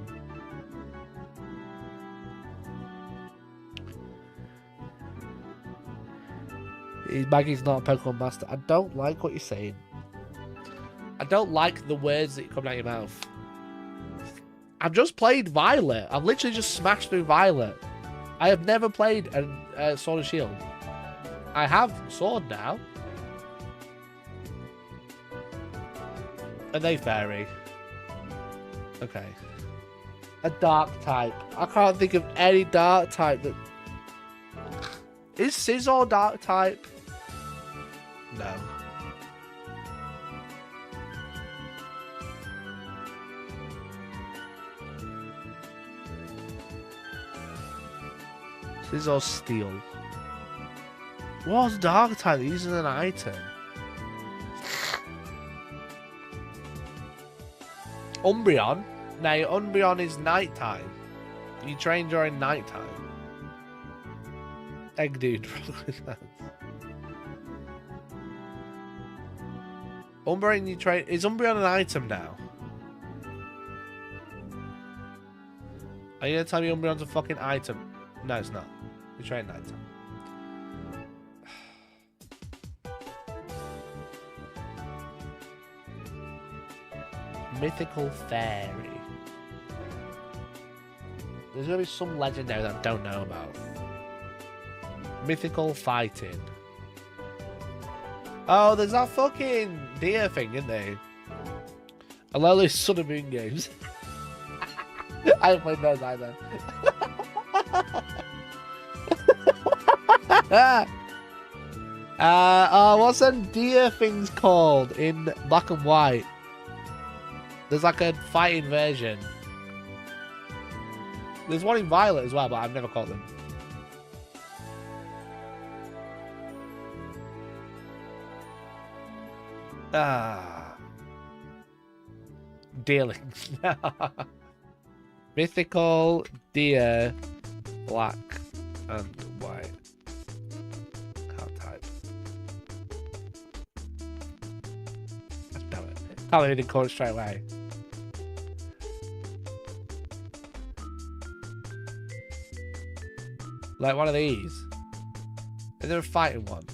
Maggie's not a Pokemon master. I don't like what you're saying. I don't like the words that come out of your mouth. I've just played Violet. I've literally just smashed through Violet. I have never played a Sword and Shield. I have Sword now. Are they fairy? Okay. A dark type. I can't think of any dark type that... Is Scizor dark type? No. Scizor steel. What's dark type that uses an item? Umbreon? No, Umbreon is nighttime. You train during nighttime. Egg dude, probably that. Umbreon, you train. Is Umbreon an item now? Are you gonna tell me Umbreon's a fucking item? No, it's not. You train nighttime. Mythical fairy. There's gonna be some legendary that I don't know about. Mythical fighting. Oh, there's that fucking deer thing, isn't there? Alola's Sun and Moon games. I haven't played those either. What's them deer things called in Black and White? There's like a fighting version. There's one in Violet as well, but I've never caught them. Dealing. Mythical deer, black and white. Can't type. Damn it. Can't believe it didn't call it straight away. Like one of these. Is there a fighting one?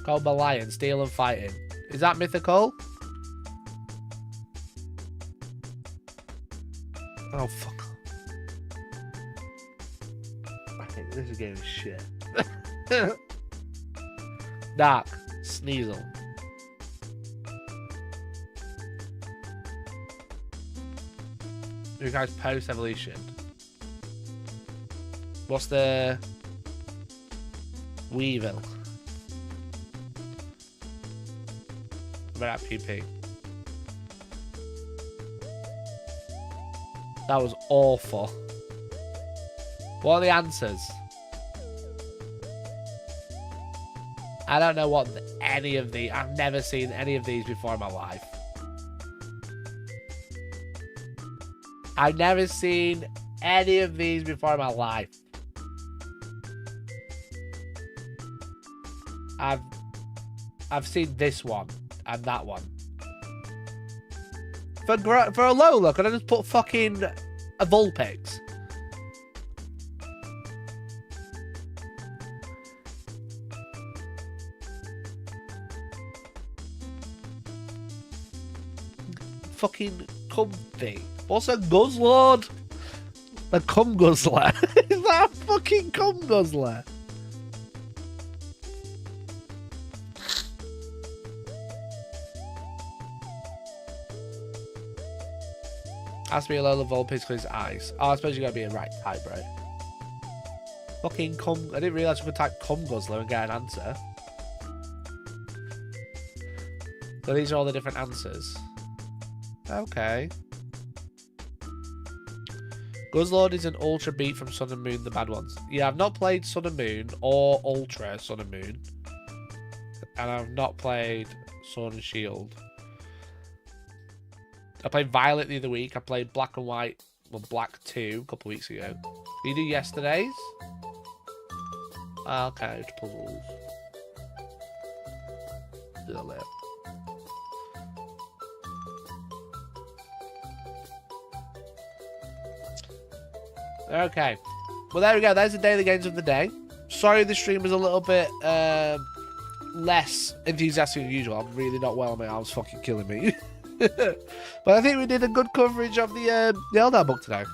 Called the Lion, Steel and Fighting. Is that mythical? Oh, fuck. Okay, this is getting shit. Dark. Sneasel. You guys post-evolution. What's the... Weevil? About PP. That was awful. What are the answers? I don't know what any of these... I've never seen any of these before in my life. I've never seen any of these before in my life. I've seen this one and that one. For a Lola, could I just put fucking a Vulpix? Fucking comfy. What's a Guzzlord? A cum guzzler. Is that a fucking cum guzzler? Has to be a Lola Vulpix because it's ice. Oh, I suppose you gotta be a right type, bro. Fucking cum. I didn't realise you could type cum guzzler and get an answer. So these are all the different answers. Okay. Guzzlord is an Ultra beat from Sun and Moon, the bad ones. Yeah, I've not played Sun and Moon or Ultra Sun and Moon. And I've not played Sword and Shield. I played Violet the other week. I played Black and White, well, Black 2 a couple of weeks ago. Did you do yesterday's? Okay, it's puzzles. Still it. Okay. Well, there we go. There's the daily games of the day. Sorry the stream was a little bit less enthusiastic than usual. I'm really not well, mate. I was fucking killing me. But I think we did a good coverage of the Eldar book today.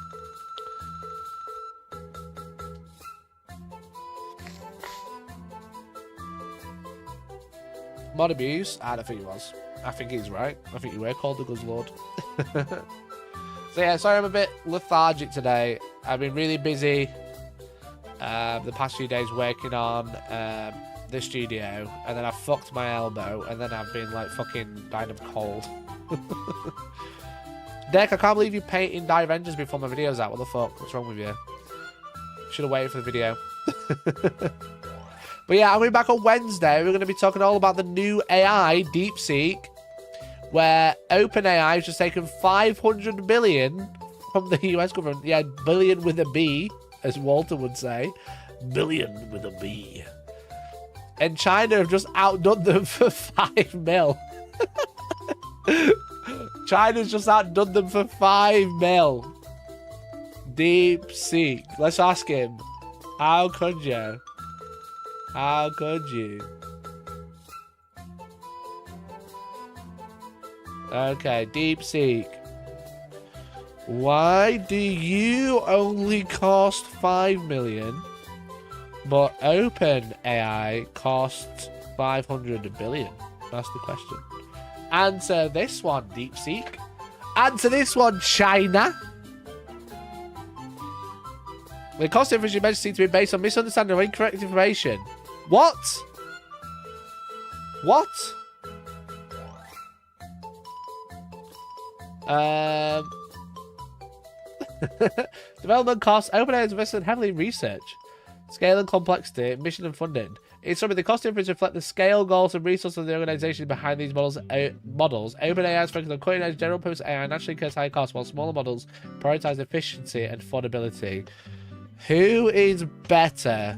Mod abuse? I don't think he was. I think he's right. I think you were called the Guzzlord. So yeah, sorry I'm a bit lethargic today. I've been really busy the past few days working on the studio, and then I fucked my elbow, and then I've been like fucking dying of cold. Dick, I can't believe you're painting Die Avengers before my video's out. What the fuck? What's wrong with you? Should have waited for the video. But yeah, I'm going to be back on Wednesday. We're going to be talking all about the new AI, DeepSeek, where OpenAI has just taken 500 billion from the US government. Yeah, billion with a B, as Walter would say. Billion with a B. And China have just outdone them for 5 mil. China's just outdone them for 5 mil. DeepSeek. Let's ask him. How could you? How could you? Okay, DeepSeek. Why do you only cost 5 million, but OpenAI costs 500 billion? That's the question. Answer this one, DeepSeek. Answer this one, China. The cost difference you mentioned seems to be based on misunderstanding or incorrect information. What? What? Development costs. OpenAI has invested heavily in research, scale and complexity, mission and funding. In summary, the cost difference reflect the scale, goals, and resources of the organization behind these models. OpenAI is focused on cutting-edge general-purpose AI naturally incurs high costs, while smaller models prioritize efficiency and affordability. Who is better,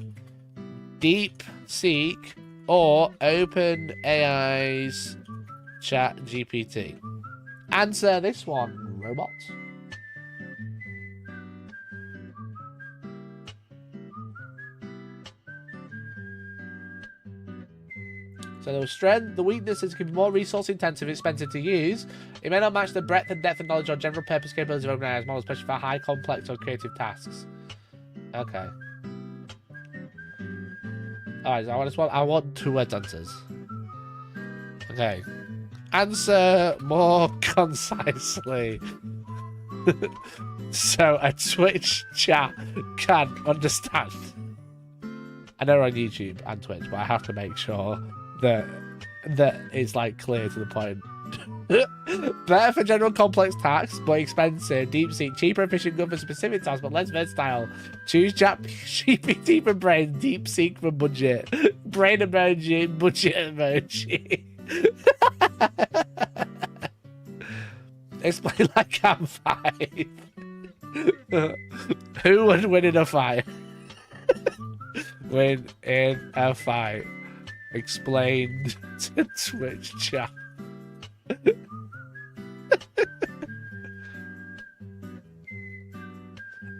DeepSeek or OpenAI's ChatGPT? Answer this one, robot. So the strength, the weaknesses can be more resource intensive, expensive to use. It may not match the breadth and depth of knowledge or general purpose capabilities of organized models, especially for high, complex, or creative tasks. Okay. Alright, so I want 2 word answers. Okay. Answer more concisely. So a Twitch chat can understand. I know we're on YouTube and Twitch, but I have to make sure that it's like clear to the point. Better for general complex tasks, but expensive. Deep seek, cheaper, efficient, good for specific tasks, but less versatile. Choose chat GPT for brain, deep seek for budget. Brain emoji, budget emoji. Explain like I'm 5. Who would win in a fight? Win in a fight. Explained to Twitch chat.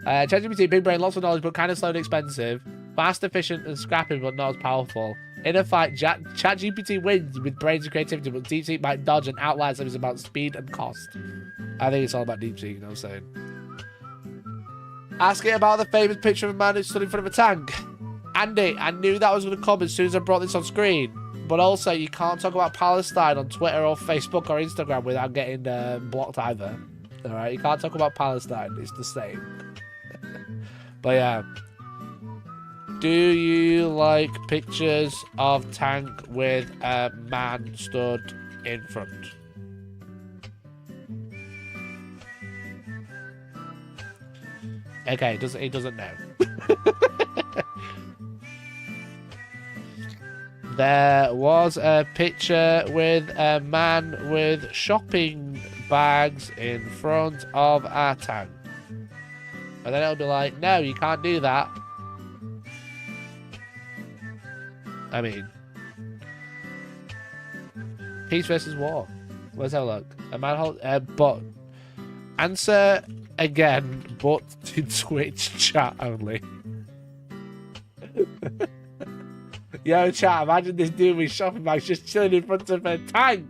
ChatGPT, big brain, lots of knowledge, but kind of slow and expensive. Fast, efficient, and scrappy, but not as powerful. In a fight, ChatGPT wins with brains and creativity, but DeepSeek might dodge and outliers them about speed and cost. I think it's all about DeepSeek, you know what I'm saying? Ask it about the famous picture of a man who stood in front of a tank. Andy, I knew that was going to come as soon as I brought this on screen. But also, you can't talk about Palestine on Twitter or Facebook or Instagram without getting blocked either. Alright, you can't talk about Palestine. It's the same. But yeah. Do you like pictures of tank with a man stood in front? Okay, he doesn't know. There was a picture with a man with shopping bags in front of a tank. And then it'll be like, no, you can't do that. I mean, peace versus war. Let's have a look. A man hold, but answer again, but to Twitch chat only. Yo, chat, imagine this dude with shopping bags just chilling in front of a tank.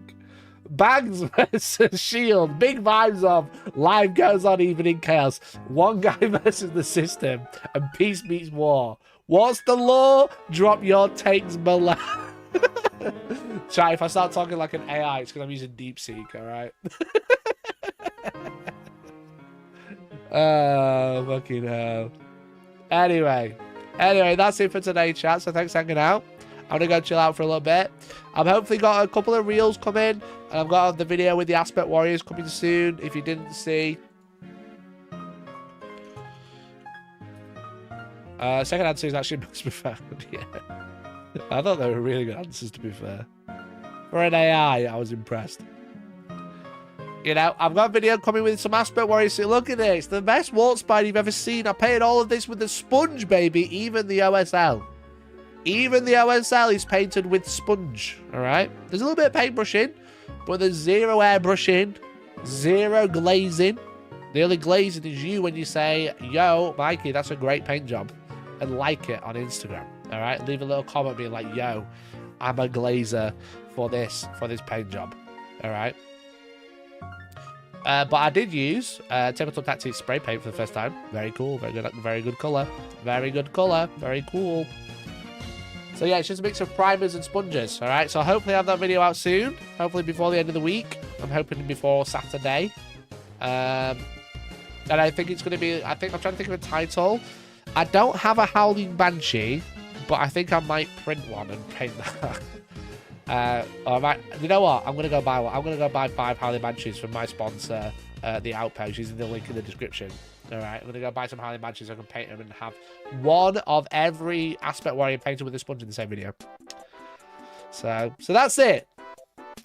Bags versus shield. Big vibes of life goes on even in chaos. One guy versus the system. And peace meets war. What's the law? Drop your takes below. Chat, if I start talking like an AI, it's because I'm using DeepSeek, alright? Oh, fucking hell. Anyway, that's it for today, chat. So thanks for hanging out. I'm gonna go chill out for a little bit. I've hopefully got a couple of reels coming, and I've got the video with the Aspect Warriors coming soon. If you didn't see, second answer is actually most preferred. Yeah, I thought they were really good answers. To be fair, for an AI, I was impressed. You know, I've got a video coming with some Aspect Warriors. So look at this. The best wart spider you've ever seen. I painted all of this with the sponge, baby. Even the OSL. Even the OSL is painted with sponge. Alright? There's a little bit of paintbrushing. But there's zero airbrushing. Zero glazing. The only glazing is you when you say, yo, Mikey, that's a great paint job. And like it on Instagram. Alright? Leave a little comment being like, yo, I'm a glazer for this paint job. Alright? But I did use Tabletop Tactics spray paint for the first time. Very cool. Very good colour. Very good colour. Very cool. So yeah, it's just a mix of primers and sponges. Alright, so hopefully I have that video out soon. Hopefully before the end of the week. I'm hoping before Saturday. And I think it's going to be... I'm trying to think of a title. I don't have a Howling Banshee, but I think I might print one and paint that. Or I might, you know what? I'm going to go buy one. I'm going to go buy 5 Howling Banshees from my sponsor, the Outpost, using the link in the description. Alright, I'm going to go buy some Howling Banshees so I can paint them and have one of every Aspect Warrior painted with a sponge in the same video. So that's it.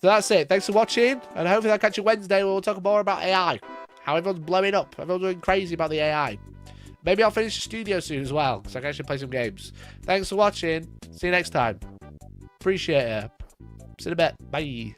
Thanks for watching, and hopefully I'll catch you Wednesday where we'll talk more about AI. How everyone's blowing up. Everyone's going crazy about the AI. Maybe I'll finish the studio soon as well, so I can actually play some games. Thanks for watching. See you next time. Appreciate it. See you in a bit. Bye.